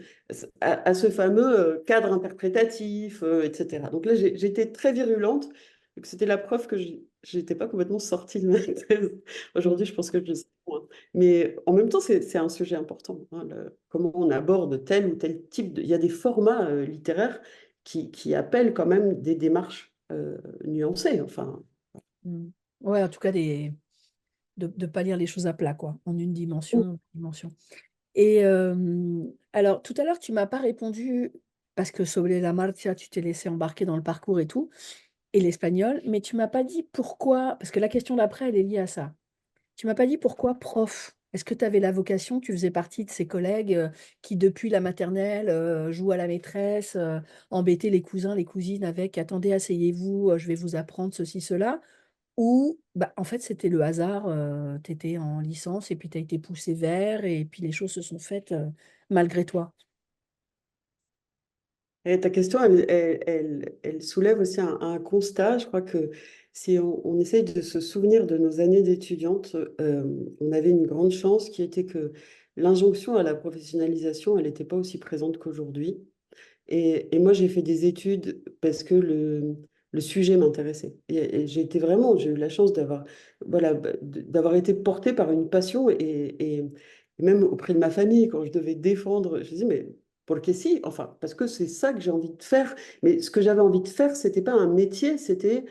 à ce fameux cadre interprétatif, etc. Donc là j'étais très virulente, donc c'était la preuve que je n'étais pas complètement sortie de ma thèse. Mmh. Aujourd'hui, je pense que je le sais moins. Mais en même temps, c'est un sujet important, hein, comment on aborde tel ou tel type de... Il y a des formats littéraires qui appellent quand même des démarches nuancées. Enfin, Mmh. Ouais, en tout cas de pas lire les choses à plat quoi, en une dimension, dimension. Et alors tout à l'heure, tu m'as pas répondu parce que sobre la marcha, tu t'es laissé embarquer dans le parcours et tout et l'espagnol, mais tu m'as pas dit pourquoi parce que la question d'après, elle est liée à ça. Tu m'as pas dit pourquoi prof? Est-ce que tu avais la vocation, tu faisais partie de ces collègues, qui depuis la maternelle, jouent à la maîtresse, embêtaient les cousins, les cousines avec: «Attendez, asseyez-vous, je vais vous apprendre ceci, cela». Ou, bah, en fait, c'était le hasard, tu étais en licence et puis tu as été poussé vers et puis les choses se sont faites, malgré toi? Et ta question, elle soulève aussi un constat. Je crois que si on essaye de se souvenir de nos années d'étudiante, on avait une grande chance qui était que l'injonction à la professionnalisation, elle n'était pas aussi présente qu'aujourd'hui. Et moi, j'ai fait des études parce que le sujet m'intéressait. Et j'ai été vraiment, j'ai eu la chance d'avoir voilà, d'avoir été portée par une passion et même auprès de ma famille, quand je devais défendre, je disais, mais pour le si, enfin, parce que c'est ça que j'ai envie de faire. Mais ce que j'avais envie de faire, c'était pas un métier, c'était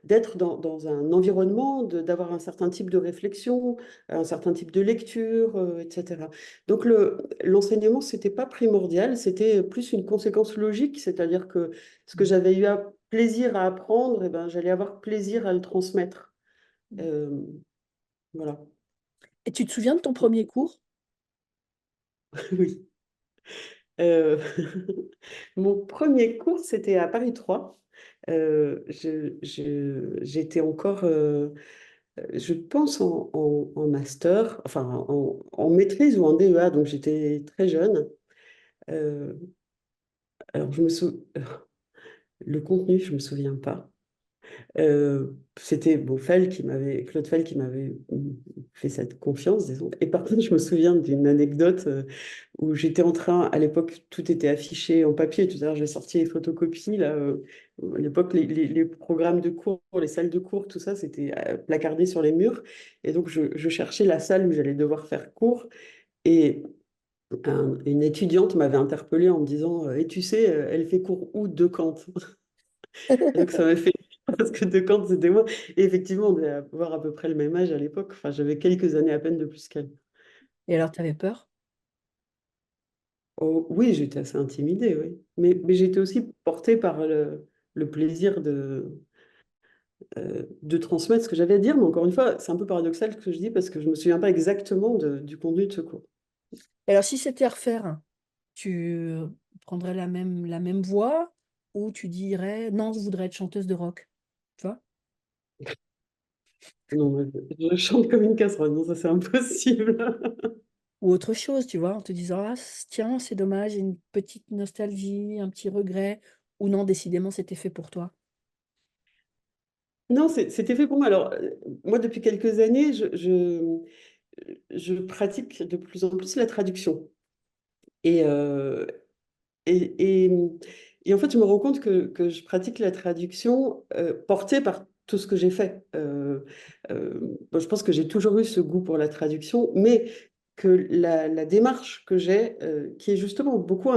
d'être dans un environnement, d'avoir un certain type de réflexion, un certain type de lecture, etc. Donc l'enseignement, c'était pas primordial, c'était plus une conséquence logique, c'est-à-dire que ce que Mmh. j'avais eu plaisir à apprendre, eh ben, j'allais avoir plaisir à le transmettre. Mmh. Euh, voilà, Et tu te souviens de ton premier cours? oui. Euh, Mon premier cours, c'était à Paris 3. J'étais encore, je pense, en master, enfin en maîtrise ou en DEA, donc j'étais très jeune. Euh, alors, le contenu, je ne me souviens pas. C'était bon, Claude Fell qui m'avait fait cette confiance, disons. Et par contre, je me souviens d'une anecdote où j'étais en train, à l'époque, tout était affiché en papier. Tout à l'heure, j'ai sorti les photocopies. Là, à l'époque, les programmes de cours, les salles de cours, tout ça, c'était placardé sur les murs. Et donc, je cherchais la salle où j'allais devoir faire cours. Et une étudiante m'avait interpellée en me disant, et tu sais, elle fait cours où de Kant? Donc ça m'a fait parce que de Kant, c'était moi. Et effectivement, on devait avoir à peu près le même âge à l'époque. Enfin, j'avais quelques années à peine de plus qu'elle. Et alors, tu avais peur? Oh, oui, j'étais assez intimidée, oui. Mais j'étais aussi portée par le plaisir de transmettre ce que j'avais à dire. Mais encore une fois, c'est un peu paradoxal ce que je dis parce que je ne me souviens pas exactement du contenu de ce cours. Et alors, si c'était à refaire, tu prendrais la même voix ou tu dirais non, je voudrais être chanteuse de rock, tu vois? Non, moi, je chante comme une casserole. Non, ça, c'est impossible. Ou autre chose, tu vois, en te disant ah, tiens, c'est dommage, une petite nostalgie, un petit regret, ou non, décidément, c'était fait pour toi. Non, c'était fait pour moi. Alors, moi, depuis quelques années, je pratique de plus en plus la traduction. Et, et, et, et en fait, je me rends compte que je pratique la traduction portée par tout ce que j'ai fait. Bon, je pense que j'ai toujours eu ce goût pour la traduction, mais que la démarche que j'ai, qui est justement beaucoup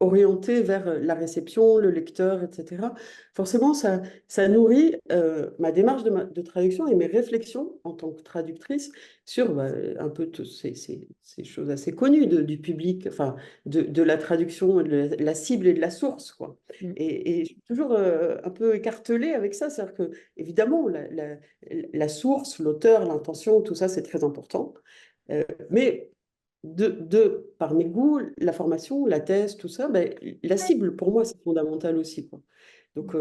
orientée vers la réception, le lecteur, etc., forcément, ça nourrit ma démarche de traduction et mes réflexions en tant que traductrice sur bah, un peu ces choses assez connues du public, enfin, de la traduction, de la cible et de la source, quoi. Mm. Et je suis toujours un peu écartelée avec ça, c'est-à-dire que, évidemment, la source, l'auteur, l'intention, tout ça, c'est très important. Mais par mes goûts, la formation, la thèse, tout ça, ben, la cible, pour moi, c'est fondamental aussi, quoi. Donc,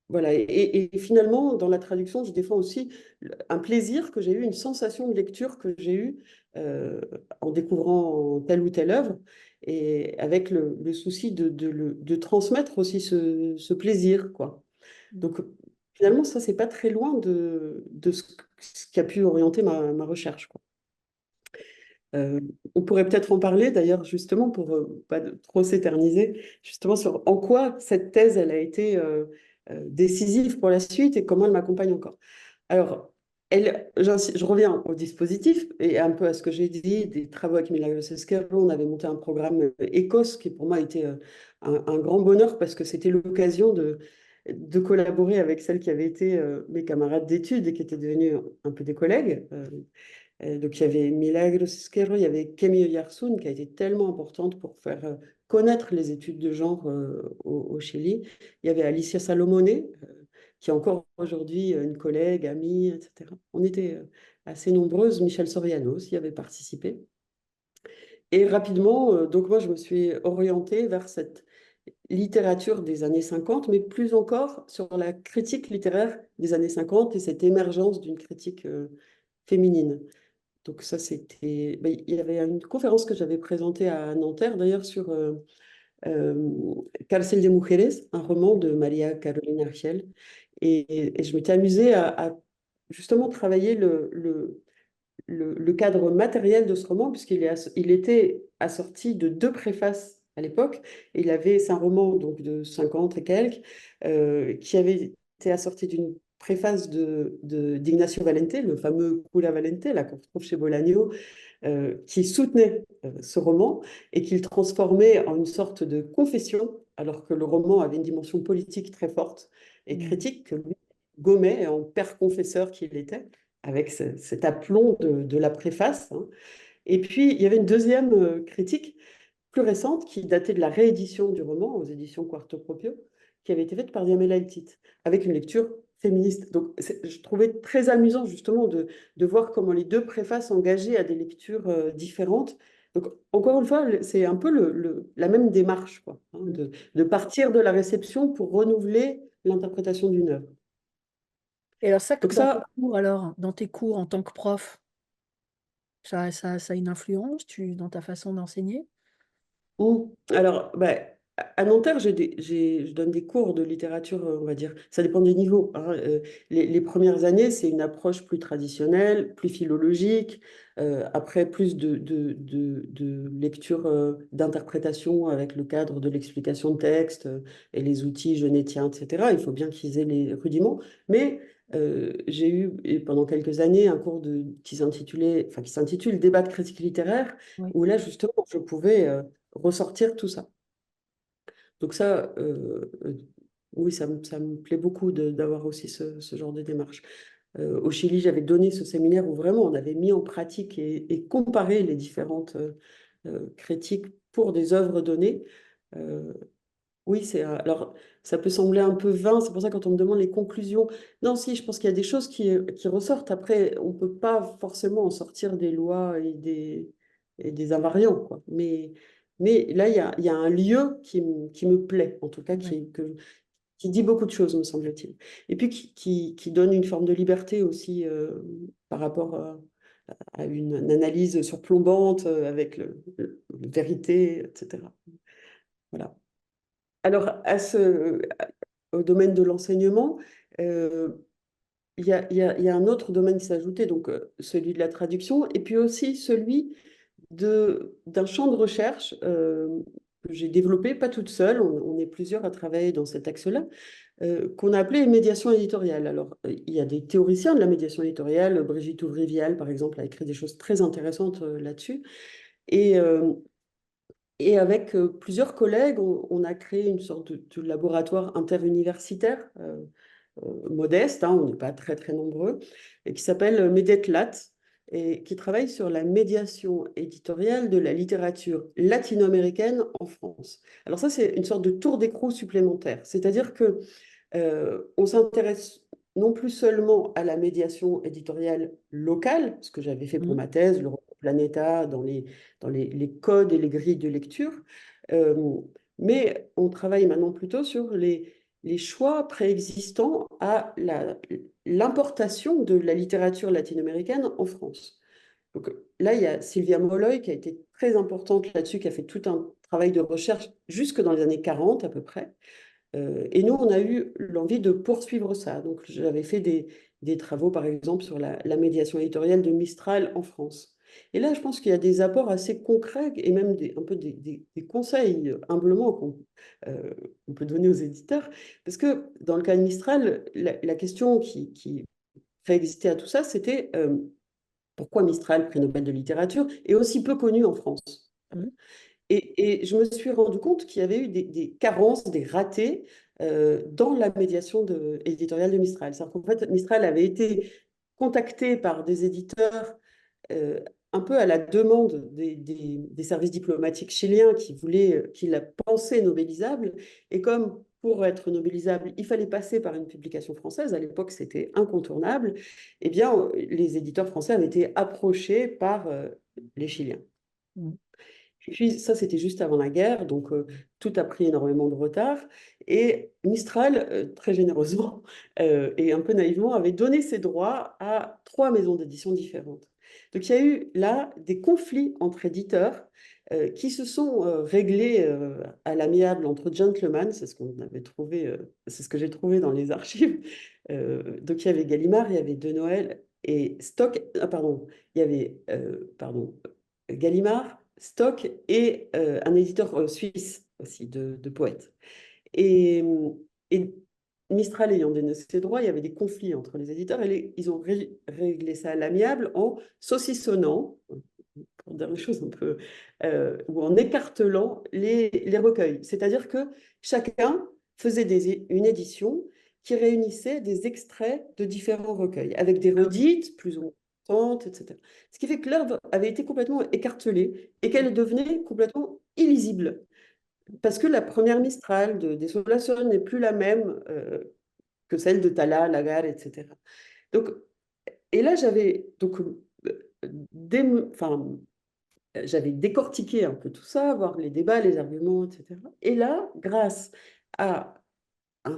voilà. Et finalement, dans la traduction, je défends aussi un plaisir que j'ai eu, une sensation de lecture que j'ai eue en découvrant telle ou telle œuvre, et avec le souci de transmettre aussi ce plaisir, quoi. Mm. Donc, finalement, ça, c'est pas très loin de ce qui a pu orienter ma recherche, quoi. Euh, on pourrait peut-être en parler d'ailleurs justement pour pas trop s'éterniser, justement sur en quoi cette thèse elle a été décisive pour la suite et comment elle m'accompagne encore. Alors, je reviens au dispositif et un peu à ce que j'ai dit, des travaux avec Milagros Esquerro, on avait monté un programme ECOS qui pour moi était un grand bonheur parce que c'était l'occasion de collaborer avec celles qui avaient été mes camarades d'études et qui étaient devenues un peu des collègues. Donc il y avait Milagros Esquerro, il y avait Kemi Oyarzún qui a été tellement importante pour faire connaître les études de genre au Chili. Il y avait Alicia Salomone, qui est encore aujourd'hui une collègue, amie, etc. On était assez nombreuses. Michel Soriano aussi y avait participé. Et rapidement, donc moi je me suis orientée vers cette littérature des années 50, mais plus encore sur la critique littéraire des années 50 et cette émergence d'une critique féminine. Donc ça, c'était... ben, il y avait une conférence que j'avais présentée à Nanterre, d'ailleurs, sur Cárcel de Mujeres, un roman de Maria Carolina Archel. Et je m'étais amusée à justement travailler le cadre matériel de ce roman, il était assorti de deux préfaces à l'époque. C'est un roman donc, de 50 et quelques, qui avait été assorti d'une préface d'Ignacio Valente, le fameux Cura Valente, là qu'on retrouve chez Bolaño, qui soutenait ce roman et qu'il transformait en une sorte de confession, alors que le roman avait une dimension politique très forte et Mm. critique que lui gommait en père confesseur qu'il était, avec cet aplomb de la préface, hein. Et puis, il y avait une deuxième critique plus récente qui datait de la réédition du roman aux éditions Quarto Proprio, qui avait été faite par Diamela Eltit, avec une lecture féministe. Donc, je trouvais très amusant justement de voir comment les deux préfaces engageaient à des lectures différentes. Donc, encore une fois, c'est un peu la même démarche, quoi, hein, Mm. de partir de la réception pour renouveler l'interprétation d'une œuvre. Et alors ça, Donc dans tes ça, cours, alors, dans tes cours en tant que prof, ça a une influence dans ta façon d'enseigner? alors, bah, à Nanterre, je donne des cours de littérature, on va dire. Ça dépend des niveaux, hein. Les premières années, c'est une approche plus traditionnelle, plus philologique. Après, plus de lecture, d'interprétation avec le cadre de l'explication de texte et les outils genetiens, etc. Il faut bien qu'ils aient les rudiments. Mais j'ai eu et pendant quelques années un cours qui s'intitule Débat de critique littéraire, Oui. où là, justement, je pouvais ressortir tout ça. Donc ça, oui, ça me plaît beaucoup d'avoir aussi ce genre de démarche. Au Chili, j'avais donné ce séminaire où vraiment on avait mis en pratique et comparé les différentes critiques pour des œuvres données. Euh, oui, alors ça peut sembler un peu vain, c'est pour ça quand on me demande les conclusions, non, si, je pense qu'il y a des choses qui ressortent. Après, on ne peut pas forcément en sortir des lois et des invariants, quoi. Mais là, il y a un lieu qui me plaît, en tout cas, Ouais. qui dit beaucoup de choses, me semble-t-il. Et puis qui donne une forme de liberté aussi par rapport à une analyse surplombante avec la vérité, etc. Voilà. Alors, au domaine de l'enseignement, euh, il y a un autre domaine qui s'est ajouté, donc celui de la traduction, et puis aussi celui d'un champ de recherche que j'ai développé, pas toute seule, on est plusieurs à travailler dans cet axe-là, qu'on a appelé médiation éditoriale. Alors, il y a des théoriciens de la médiation éditoriale, Brigitte Ouvry-Vial, par exemple, a écrit des choses très intéressantes là-dessus. Et, euh, et avec plusieurs collègues, on a créé une sorte de laboratoire interuniversitaire modeste, hein, on n'est pas très très nombreux, et qui s'appelle Medetlat, et qui travaille sur la médiation éditoriale de la littérature latino-américaine en France. Alors ça, c'est une sorte de tour d'écrou supplémentaire, c'est-à-dire que on s'intéresse non plus seulement à la médiation éditoriale locale, ce que j'avais fait pour Mhm. ma thèse, le Planeta, dans les codes et les grilles de lecture, euh, mais on travaille maintenant plutôt sur les choix préexistants à l'importation de la littérature latino-américaine en France. Donc là, il y a Sylvia Molloy qui a été très importante là-dessus, qui a fait tout un travail de recherche jusque dans les années 40 à peu près. Et nous, on a eu l'envie de poursuivre ça. Donc, j'avais fait des travaux, par exemple, sur la médiation éditoriale de Mistral en France. Et là, je pense qu'il y a des apports assez concrets et même un peu des conseils, humblement, qu'on peut donner aux éditeurs. Parce que dans le cas de Mistral, la question qui fait exister à tout ça, c'était pourquoi Mistral, prix Nobel de littérature, est aussi peu connu en France. Mhm. Et je me suis rendu compte qu'il y avait eu des carences, des ratés dans la médiation éditoriale de Mistral. C'est-à-dire qu'en fait, Mistral avait été contacté par des éditeurs euh, un peu à la demande des services diplomatiques chiliens qui la pensaient nobélisable. Et comme pour être nobélisable, il fallait passer par une publication française, à l'époque c'était incontournable, eh bien, les éditeurs français avaient été approchés par les Chiliens. Mhm. Et puis ça, c'était juste avant la guerre, donc tout a pris énormément de retard. Et Mistral, très généreusement et un peu naïvement, avait donné ses droits à 3 maisons d'édition différentes. Donc il y a eu là des conflits entre éditeurs qui se sont réglés à l'amiable entre gentlemen, c'est ce qu'on avait trouvé, c'est ce que j'ai trouvé dans les archives. Donc il y avait Gallimard, il y avait De Noël et Stock, ah, pardon, il y avait Gallimard, Stock et un éditeur suisse aussi de poètes. Et, et Mistral ayant donné ses droits, il y avait des conflits entre les éditeurs et ils ont réglé ça à l'amiable en saucissonnant, pour dire les choses un peu, ou en écartelant les recueils. C'est-à-dire que chacun faisait une édition qui réunissait des extraits de différents recueils, avec des Ah oui. redites plus ou moins importantes, etc. Ce qui fait que l'œuvre avait été complètement écartelée et qu'elle devenait complètement illisible. Parce que la première Mistral des Solaçon n'est plus la même que celle de Tala, Lagarde, etc. Donc, et là, enfin, j'avais décortiqué un peu tout ça, voir les débats, les arguments, etc. Et là, grâce à un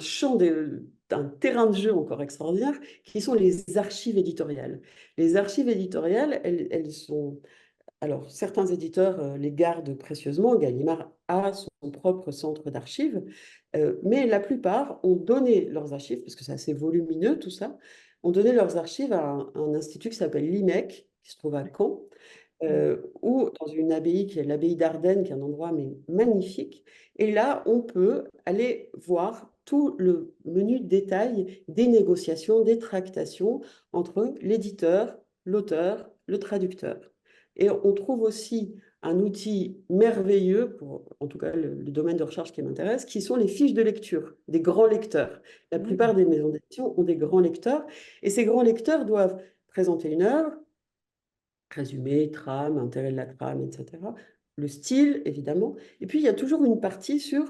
terrain de jeu encore extraordinaire, qui sont les archives éditoriales. Les archives éditoriales, elles sont... Alors, certains éditeurs les gardent précieusement. Gallimard a son son propre centre d'archives, mais la plupart ont donné leurs archives, parce que c'est assez volumineux tout ça, ont donné leurs archives à un institut qui s'appelle l'IMEC, qui se trouve à Caen, Mm. ou dans une abbaye qui est l'abbaye d'Ardenne, qui est un endroit mais magnifique. Et là, on peut aller voir tout le menu de détail des négociations, des tractations entre l'éditeur, l'auteur, le traducteur. Et on trouve aussi un outil merveilleux, pour en tout cas le domaine de recherche qui m'intéresse, qui sont les fiches de lecture des grands lecteurs. La Mm. plupart des maisons d'édition ont des grands lecteurs, et ces grands lecteurs doivent présenter une œuvre, résumé, trame, intérêt de la trame, etc. Le style, évidemment. Et puis, il y a toujours une partie sur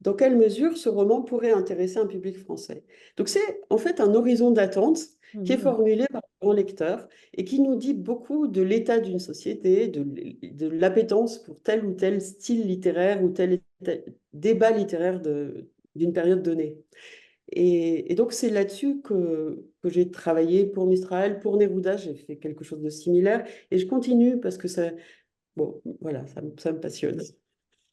dans quelle mesure ce roman pourrait intéresser un public français. Donc, c'est en fait un horizon d'attente qui est Mhm. formulé par le grand lecteur et qui nous dit beaucoup de l'état d'une société, de l'appétence pour tel ou tel style littéraire ou tel débat littéraire d'une période donnée. Et donc, c'est là-dessus que j'ai travaillé pour Mistral, pour Neruda, j'ai fait quelque chose de similaire. Et je continue parce que ça, bon, voilà, ça me passionne.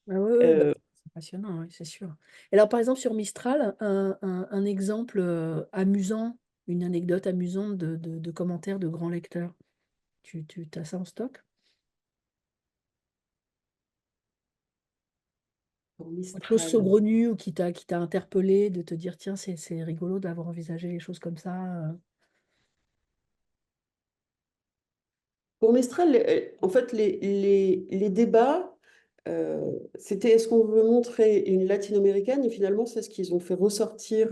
Ah oui, oui, bah, Euh, c'est passionnant, oui, c'est sûr. Et alors, par exemple, sur Mistral, un exemple amusant, une anecdote amusante de commentaires de grands lecteurs. Tu as ça en stock? pour Quelque chose Mistral. saugrenu ou qui t'a interpellé, de te dire, tiens, c'est rigolo d'avoir envisagé les choses comme ça. Pour Mistral, en fait, les débats, c'était est-ce qu'on veut montrer une latino-américaine et finalement, c'est ce qu'ils ont fait ressortir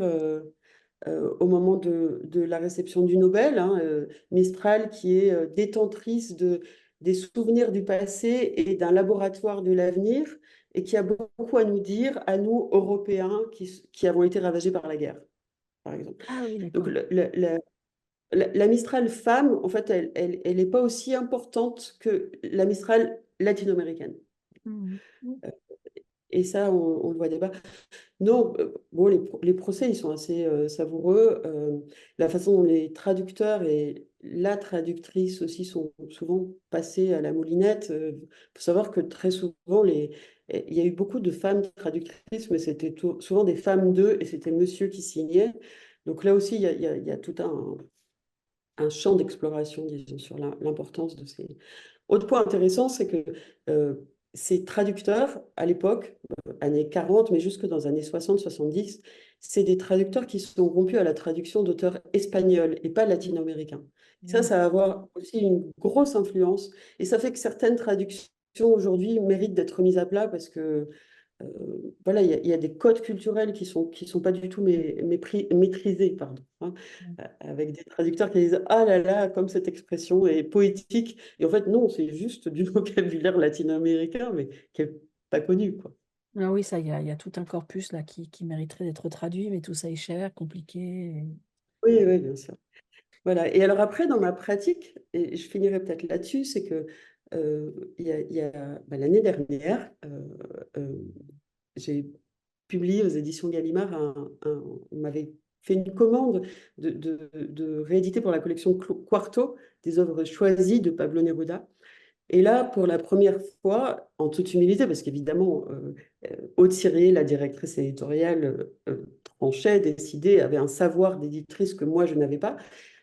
au moment de la réception du Nobel, hein, Mistral, qui est détentrice des souvenirs du passé et d'un laboratoire de l'avenir, et qui a beaucoup à nous dire, à nous, Européens, qui avons été ravagés par la guerre, par exemple. Ah oui, Donc, d'accord. la Mistral femme, en fait, elle n'est pas aussi importante que la Mistral latino-américaine. Mhm. Et ça, on le voit débat. Non, bon, les procès, ils sont assez savoureux. La façon dont les traducteurs et la traductrice aussi sont souvent passés à la moulinette. Il faut savoir que très souvent, il y a eu beaucoup de femmes traductrices, mais c'était souvent des femmes d'eux et c'était monsieur qui signait. Donc là aussi, il y a tout un champ d'exploration, disons, sur l'importance de ces... Autre point intéressant, c'est que euh, ces traducteurs, à l'époque, années 40, mais jusque dans les années 60-70, c'est des traducteurs qui sont rompus à la traduction d'auteurs espagnols et pas latino-américains. Ça, Mhm. ça va avoir aussi une grosse influence et ça fait que certaines traductions aujourd'hui méritent d'être mises à plat parce que voilà, il y a des codes culturels qui sont pas du tout maîtrisés, pardon, hein, avec des traducteurs qui disent ah là là, comme cette expression est poétique. Et en fait, non, c'est juste du vocabulaire latino-américain, mais qui est pas connu, quoi. Ah oui, ça, il y a tout un corpus là qui mériterait d'être traduit, mais tout ça est cher, compliqué. Oui, oui, bien sûr. Voilà. Et alors après, dans ma pratique, et je finirai peut-être là-dessus, c'est que il y a bah, l'année dernière, euh, j'ai publié aux éditions Gallimard, on m'avait fait une commande de rééditer pour la collection Quarto des œuvres choisies de Pablo Neruda. Et là, pour la première fois, en toute humilité, parce qu'évidemment, Aude Cyrier, la directrice éditoriale, tranchait, décidait, avait un savoir d'éditrice que moi, je n'avais pas.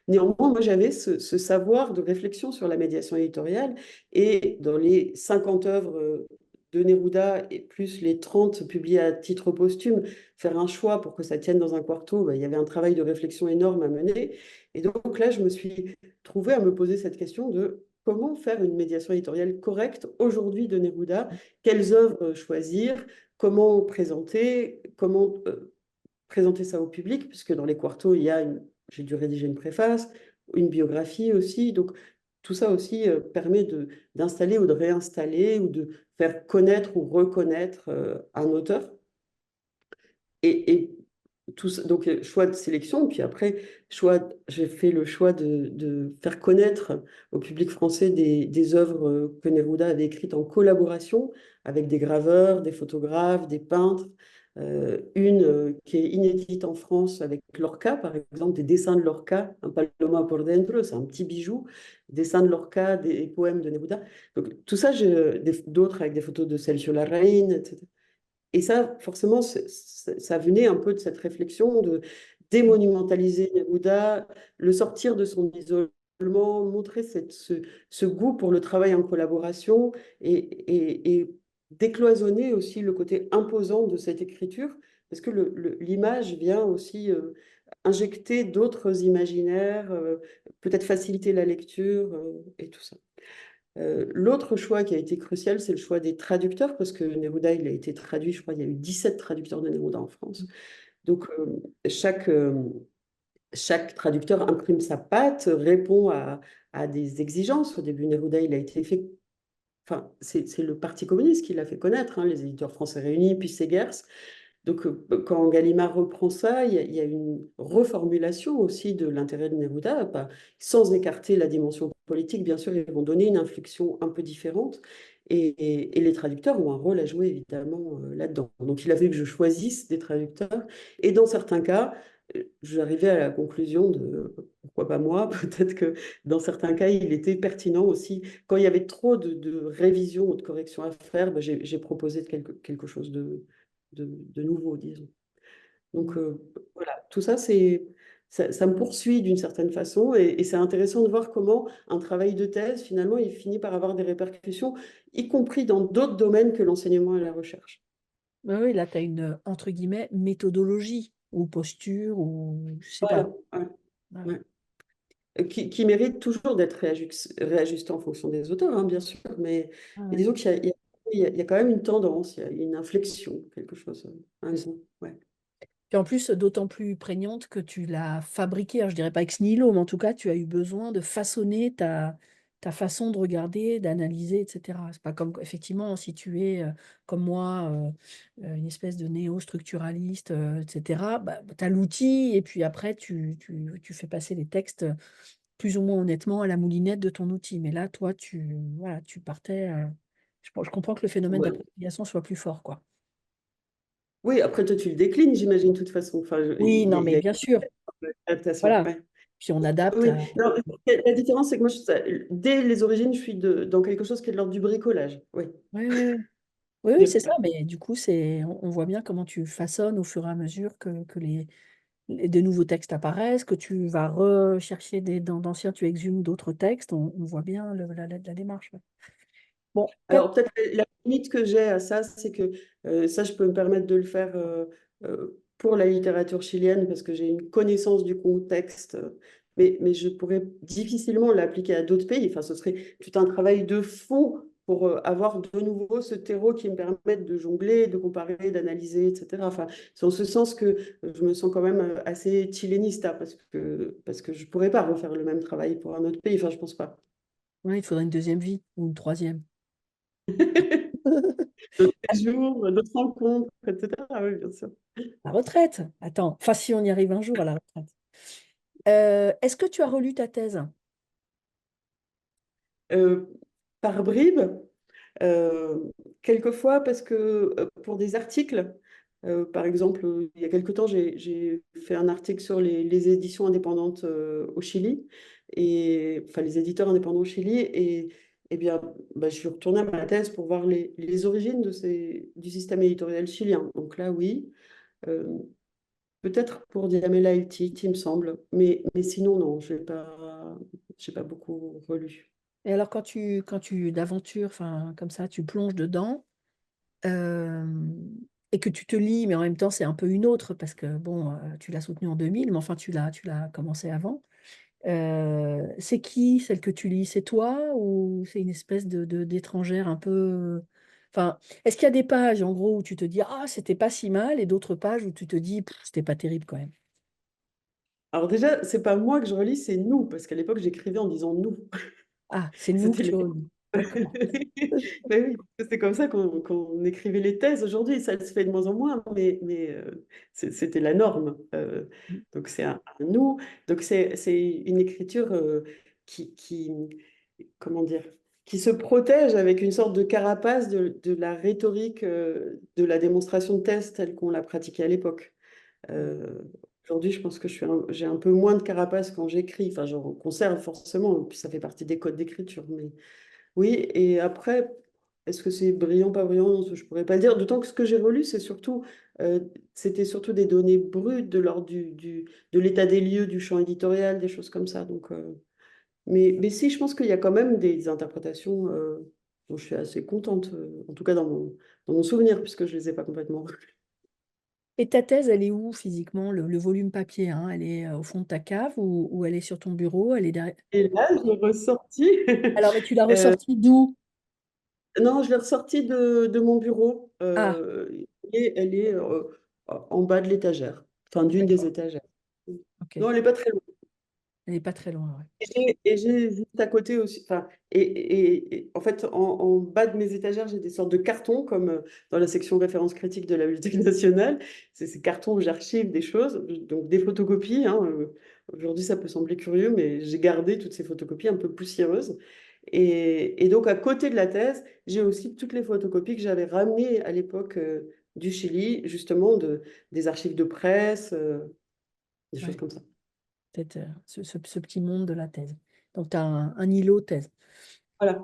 Néanmoins, moi, j'avais ce savoir de réflexion sur la médiation éditoriale. Et dans les 50 œuvres de Neruda, et plus les 30 publiées à titre posthume, faire un choix pour que ça tienne dans un quarto, bah, il y avait un travail de réflexion énorme à mener. Et donc là, je me suis trouvée à me poser cette question de comment faire une médiation éditoriale correcte aujourd'hui de Neruda, quelles œuvres choisir, comment présenter, comment présenter ça au public, puisque dans les quartos, j'ai dû rédiger une préface, une biographie aussi. Donc, tout ça aussi permet d'installer ou de réinstaller ou de faire connaître ou reconnaître un auteur. Et tout ça, donc, choix de sélection, puis après, j'ai fait le choix de faire connaître au public français des œuvres que Neruda avait écrites en collaboration avec des graveurs, des photographes, des peintres. Une qui est inédite en France avec Lorca, par exemple, des dessins de Lorca, un Paloma por dentro, c'est un petit bijou, dessins de Lorca, des poèmes de Neruda. Donc, tout ça, d'autres avec des photos de Celso Larraín, etc. Et ça, forcément, ça venait un peu de cette réflexion de démonumentaliser Neruda, le sortir de son isolement, montrer ce goût pour le travail en collaboration et décloisonner aussi le côté imposant de cette écriture, parce que l'image vient aussi injecter d'autres imaginaires, peut-être faciliter la lecture et tout ça. L'autre choix qui a été crucial, c'est le choix des traducteurs, parce que Neruda, il a été traduit, je crois, il y a eu 17 traducteurs de Neruda en France. Donc, chaque traducteur imprime sa patte, répond à des exigences. Au début, Neruda, il a été fait. Enfin, c'est le Parti communiste qui l'a fait connaître, hein, les éditeurs français réunis, puis Segers. Donc, quand Gallimard reprend ça, il y a une reformulation aussi de l'intérêt de Neruda, sans écarter la dimension politique. Bien sûr, ils vont donner une inflexion un peu différente. Et les traducteurs ont un rôle à jouer, évidemment, là-dedans. Donc, il a fallu que je choisisse des traducteurs. Et dans certains cas, j'arrivais à la conclusion de, pourquoi pas moi, peut-être que dans certains cas, il était pertinent aussi. Quand il y avait trop de révisions ou de corrections à faire, ben, j'ai proposé quelque chose de nouveau, disons. Donc voilà, tout ça, ça me poursuit d'une certaine façon et c'est intéressant de voir comment un travail de thèse, finalement, il finit par avoir des répercussions, y compris dans d'autres domaines que l'enseignement et la recherche. Oui, oui, là, tu as une, entre guillemets, méthodologie ou posture ou je sais pas. Voilà, ouais, Voilà. ouais. Qui mérite toujours d'être réajusté en fonction des auteurs, hein, bien sûr, Ouais, mais ouais. disons qu'il y a quand même une tendance, il y a une inflexion, quelque chose, un C'est ça. goût. Ouais. Puis en plus, d'autant plus prégnante que tu l'as fabriquée. Alors, je dirais pas ex nihilo, mais en tout cas, tu as eu besoin de façonner ta façon de regarder, d'analyser, etc. C'est pas comme, effectivement, si tu es, comme moi, une espèce de néo-structuraliste, etc., bah, tu as l'outil et puis après, tu fais passer les textes plus ou moins honnêtement à la moulinette de ton outil. Mais là, toi, voilà, tu partais. Je comprends que le phénomène Ouais. d'appropriation soit plus fort, quoi. Oui, après toi, tu le déclines, j'imagine, de toute façon. Enfin, Oui, il non, y mais a bien sûr. une adaptation. Voilà. Ouais. Puis on adapte Oui, à... alors, la différence, c'est que moi, dès les origines, je suis dans quelque chose qui est de l'ordre du bricolage. Oui. Oui, oui, oui. Oui, oui, c'est ça, Ouais. mais du coup, on voit bien comment tu façonnes au fur et à mesure que de nouveaux textes apparaissent, que tu vas rechercher dans d'anciens, tu exhumes d'autres textes, on voit bien la démarche. Ouais. Bon, Alors, peut-être la limite que j'ai à ça, c'est que ça, je peux me permettre de le faire pour la littérature chilienne parce que j'ai une connaissance du contexte, mais je pourrais difficilement l'appliquer à d'autres pays. Enfin, ce serait tout un travail de fond pour avoir de nouveau ce terreau qui me permette de jongler, de comparer, d'analyser, etc. Enfin, c'est en ce sens que je me sens quand même assez chilenista parce que je ne pourrais pas refaire le même travail pour un autre pays. Enfin, je pense pas. ouais, il faudrait une deuxième vie ou une troisième. D'autres jours, d'autres rencontres, etc. Oui, bien sûr. La retraite, attends, enfin si on y arrive un jour à la retraite. Est-ce que tu as relu ta thèse? Euh, Par bribes, euh, quelquefois parce que pour des articles, par exemple, il y a quelque temps, j'ai fait un article sur les éditions indépendantes au Chili, enfin les éditeurs indépendants au Chili, et eh bien, bah, je suis retournée à ma thèse pour voir les origines du système éditorial chilien. Donc là, oui. Euh, Peut-être pour Diamela El Tit, il me semble, mais sinon, non, j'ai pas beaucoup relu. Et alors quand tu d'aventure, enfin comme ça, tu plonges dedans, euh, et que tu te lis, mais en même temps c'est un peu une autre, parce que bon, tu l'as soutenue en 2000, mais enfin tu l'as commencé avant. C'est qui celle que tu lis? C'est toi ou c'est une espèce d'étrangère un peu... Enfin, est-ce qu'il y a des pages en gros où tu te dis ah c'était pas si mal et d'autres pages où tu te dis pff, c'était pas terrible quand même. Alors déjà, c'est pas moi que je relis, c'est nous, parce qu'à l'époque, j'écrivais en disant nous. Ah, c'est nous que C'était tu les... relis. D'accord. Ben oui, c'est comme ça qu'on écrivait les thèses. Aujourd'hui, ça se fait de moins en moins, mais c'était la norme. Donc c'est un nous. Donc c'est une écriture qui, comment dire, qui se protège avec une sorte de carapace de la rhétorique de la démonstration de thèse telle qu'on l'a pratiquée à l'époque. Euh, Aujourd'hui, je pense que j'ai un peu moins de carapace quand j'écris. Enfin, j'en conserve forcément, puis ça fait partie des codes d'écriture. Mais oui, et après, est-ce que c'est brillant, pas brillant? Je pourrais pas le dire. D'autant que ce que j'ai relu, euh, c'était surtout des données brutes de l'ordre de l'état des lieux, du champ éditorial, des choses comme ça. Donc, mais si, je pense qu'il y a quand même des interprétations dont je suis assez contente, en tout cas dans mon souvenir, puisque je les ai pas complètement relues. Et ta thèse, elle est où physiquement, le volume papier, hein? Elle est au fond de ta cave ou elle est sur ton bureau? Elle est derrière... Et là, je l'ai ressorti. Alors, mais tu l'as Euh, ressortie d'où? non, je l'ai ressorti de mon bureau. Ah, Et elle est en bas de l'étagère, enfin d'une des d'accord. étagères. Ok. Non, elle n'est pas très loin. Elle n'est pas très loin, ouais. Et j'ai juste à côté aussi, enfin, et en fait, en bas de mes étagères, j'ai des sortes de cartons, comme dans la section référence critique de la Bibliothèque nationale. C'est ces cartons où j'archive des choses, donc des photocopies, hein. Aujourd'hui, ça peut sembler curieux, mais j'ai gardé toutes ces photocopies un peu poussiéreuses. Et donc, à côté de la thèse, j'ai aussi toutes les photocopies que j'avais ramenées à l'époque du Chili, justement, des archives de presse, des choses Ouais, comme ça. peut-être ce petit monde de la thèse. Donc, tu as un îlot thèse. Voilà.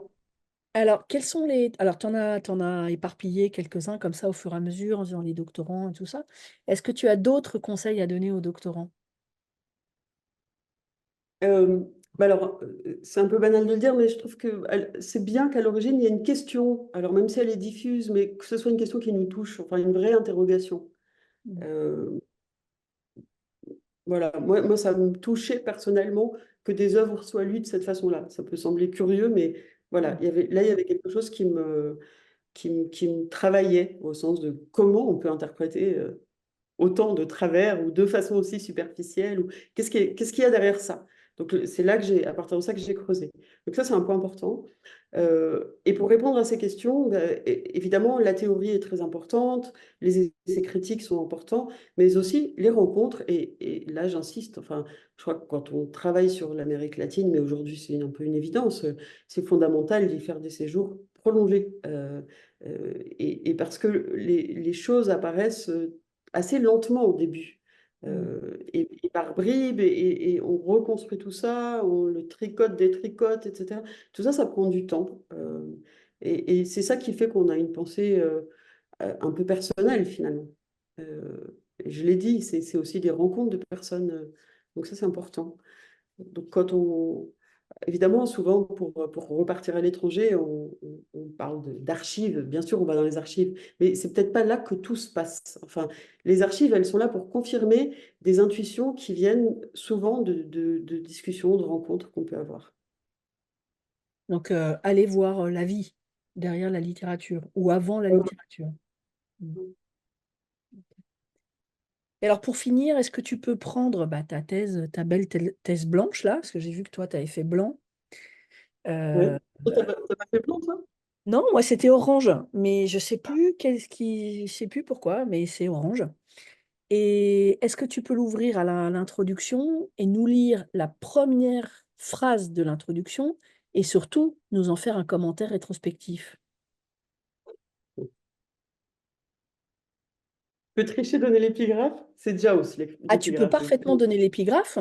Alors, quels sont les... Alors, t'en as éparpillé quelques-uns comme ça au fur et à mesure, en faisant les doctorants et tout ça. Est-ce que tu as d'autres conseils à donner aux doctorants? Euh, bah alors, c'est un peu banal de le dire, mais je trouve que c'est bien qu'à l'origine, il y ait une question, alors même si elle est diffuse, mais que ce soit une question qui nous touche, enfin une vraie interrogation. Mm. Euh, voilà, moi, ça me touchait personnellement que des œuvres soient lues de cette façon-là. Ça peut sembler curieux, mais voilà, il y avait quelque chose qui me travaillait au sens de comment on peut interpréter autant de travers ou de façon aussi superficielle ou qu'est-ce qu'il y a derrière ça? Donc c'est là que j'ai à partir de ça que j'ai creusé. Donc ça c'est un point important. Et pour répondre à ces questions, ben, évidemment la théorie est très importante, les essais critiques sont importants, mais aussi les rencontres. Et là j'insiste. Enfin, je crois que quand on travaille sur l'Amérique latine, mais aujourd'hui c'est un peu une évidence, c'est fondamental d'y faire des séjours prolongés. Et parce que les choses apparaissent assez lentement au début. Mm. Et par bribes, et on reconstruit tout ça, on le tricote, détricote, etc. Tout ça, ça prend du temps. Et c'est ça qui fait qu'on a une pensée un peu personnelle, finalement. Et je l'ai dit, c'est aussi des rencontres de personnes. Donc ça, c'est important. Donc quand on, évidemment, souvent, pour repartir à l'étranger, on parle d'archives. Bien sûr, on va dans les archives, mais c'est peut-être pas là que tout se passe. Enfin, les archives, elles sont là pour confirmer des intuitions qui viennent souvent de discussions, de rencontres qu'on peut avoir. Donc, allez voir la vie derrière la littérature ou avant la littérature. Mm. Et alors, pour finir, est-ce que tu peux prendre bah, ta thèse, ta belle thèse blanche, là, parce que j'ai vu que toi, tu avais fait blanc. Ouais. Euh, T'as pas fait plan, toi? non, moi, c'était orange, mais je sais plus je sais plus pourquoi, mais c'est orange. Et est-ce que tu peux l'ouvrir à l'introduction et nous lire la première phrase de l'introduction et surtout nous en faire un commentaire rétrospectif? Tu peux tricher, donner l'épigraphe? C'est déjà aussi Ah, tu peux l'épigraphe. Donc, parfaitement donner l'épigraphe.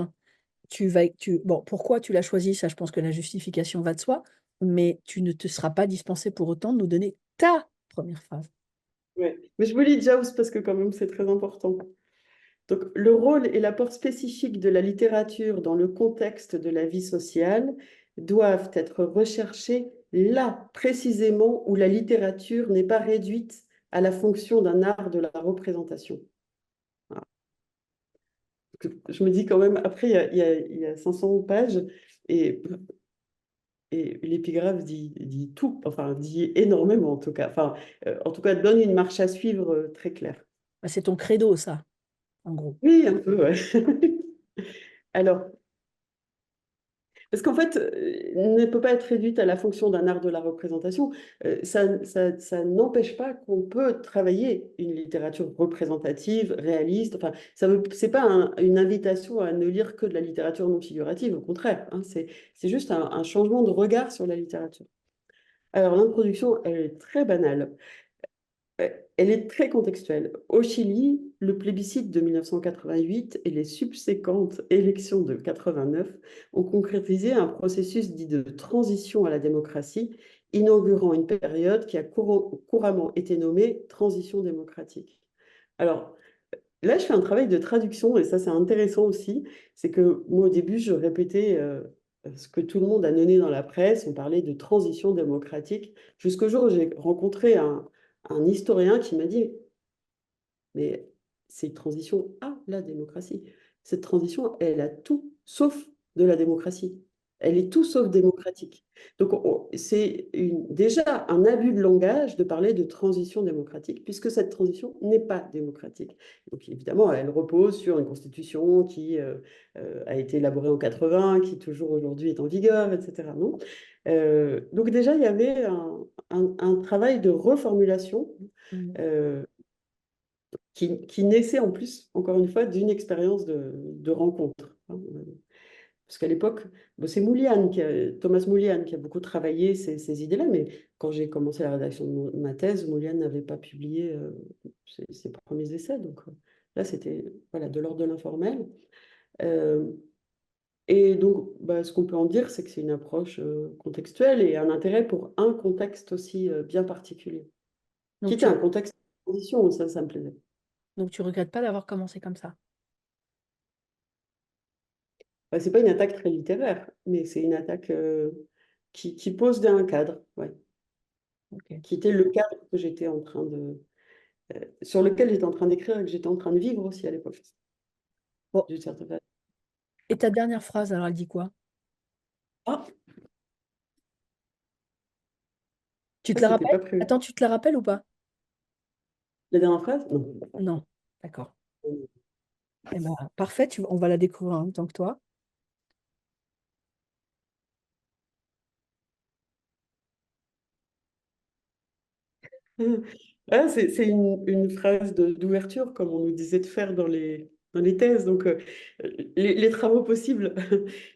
Bon, pourquoi tu l'as choisi? Ça, je pense que la justification va de soi, mais tu ne te seras pas dispensé pour autant de nous donner ta première phrase. ouais. Mais je vous lis Jaws parce que quand même, c'est très important. Donc, le rôle et l'apport spécifique de la littérature dans le contexte de la vie sociale doivent être recherchés là précisément où la littérature n'est pas réduite à la fonction d'un art de la représentation. Voilà. Je me dis quand même, après, il y a 500 pages et, et l'épigraphe dit tout, enfin, dit énormément en tout cas. Enfin, en tout cas, donne une marche à suivre très claire. Bah, c'est ton credo, ça, en gros. Oui, un peu, ouais. Alors, parce qu'en fait, ne peut pas être réduite à la fonction d'un art de la représentation. Ça n'empêche pas qu'on peut travailler une littérature représentative, réaliste. Enfin, c'est pas une invitation à ne lire que de la littérature non figurative, au contraire, hein, c'est juste un changement de regard sur la littérature. Alors, l'introduction, elle est très banale. Elle est très contextuelle. Au Chili, le plébiscite de 1988 et les subséquentes élections de 89 ont concrétisé un processus dit de transition à la démocratie inaugurant une période qui a couramment été nommée transition démocratique. Alors, là, je fais un travail de traduction et ça, c'est intéressant aussi. C'est que moi, au début, je répétais ce que tout le monde a donné dans la presse. On parlait de transition démocratique jusqu'au jour où j'ai rencontré un historien qui m'a dit, mais c'est une transition à la démocratie. Cette transition, elle a tout sauf de la démocratie. Elle est tout sauf démocratique. Donc, c'est déjà un abus de langage de parler de transition démocratique, puisque cette transition n'est pas démocratique. Donc, évidemment, elle repose sur une constitution qui a été élaborée en 80, qui toujours aujourd'hui est en vigueur, etc. Non. Donc, déjà, il y avait un travail de reformulation. Mm. euh, qui naissait en plus, encore une fois, d'une expérience de rencontre, hein. Parce qu'à l'époque, bon, c'est Thomas Moulian qui a beaucoup travaillé ces idées-là, mais quand j'ai commencé la rédaction de ma thèse, Moulian n'avait pas publié ses premiers essais. Donc là, c'était voilà, de l'ordre de l'informel. Euh, et donc, bah, ce qu'on peut en dire, c'est que c'est une approche contextuelle et un intérêt pour un contexte aussi bien particulier, qui Donc était tu, un contexte de transition, ça me plaisait. donc tu regrettes pas d'avoir commencé comme ça. Bah, c'est pas une attaque très littéraire, mais c'est une attaque qui pose un cadre, ouais, Ok. qui était le cadre que j'étais en train sur lequel j'étais en train d'écrire et que j'étais en train de vivre aussi à l'époque, Bon, d'une certaine façon. et ta dernière phrase, alors elle dit quoi? Ah, Tu ça, te la c'était rappelles? pas prévu. Attends, tu te la rappelles ou pas? La dernière phrase? Non. Non. D'accord. Eh ben, parfait, on va la découvrir en même temps que toi. Ah, c'est une phrase d'ouverture, comme on nous disait de faire dans les thèses, donc les travaux possibles.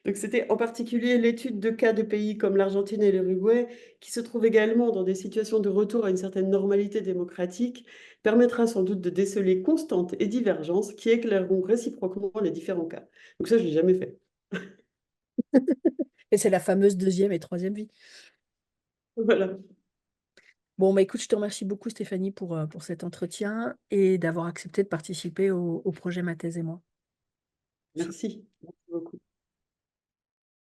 Donc c'était en particulier l'étude de cas de pays comme l'Argentine et l'Uruguay, qui se trouvent également dans des situations de retour à une certaine normalité démocratique, permettra sans doute de déceler constantes et divergences qui éclaireront réciproquement les différents cas. Donc ça, je ne l'ai jamais fait. Et c'est la fameuse deuxième et troisième vie. Voilà. Bon, bah écoute, je te remercie beaucoup Stéphanie pour cet entretien et d'avoir accepté de participer au projet Ma thèse et moi. Merci.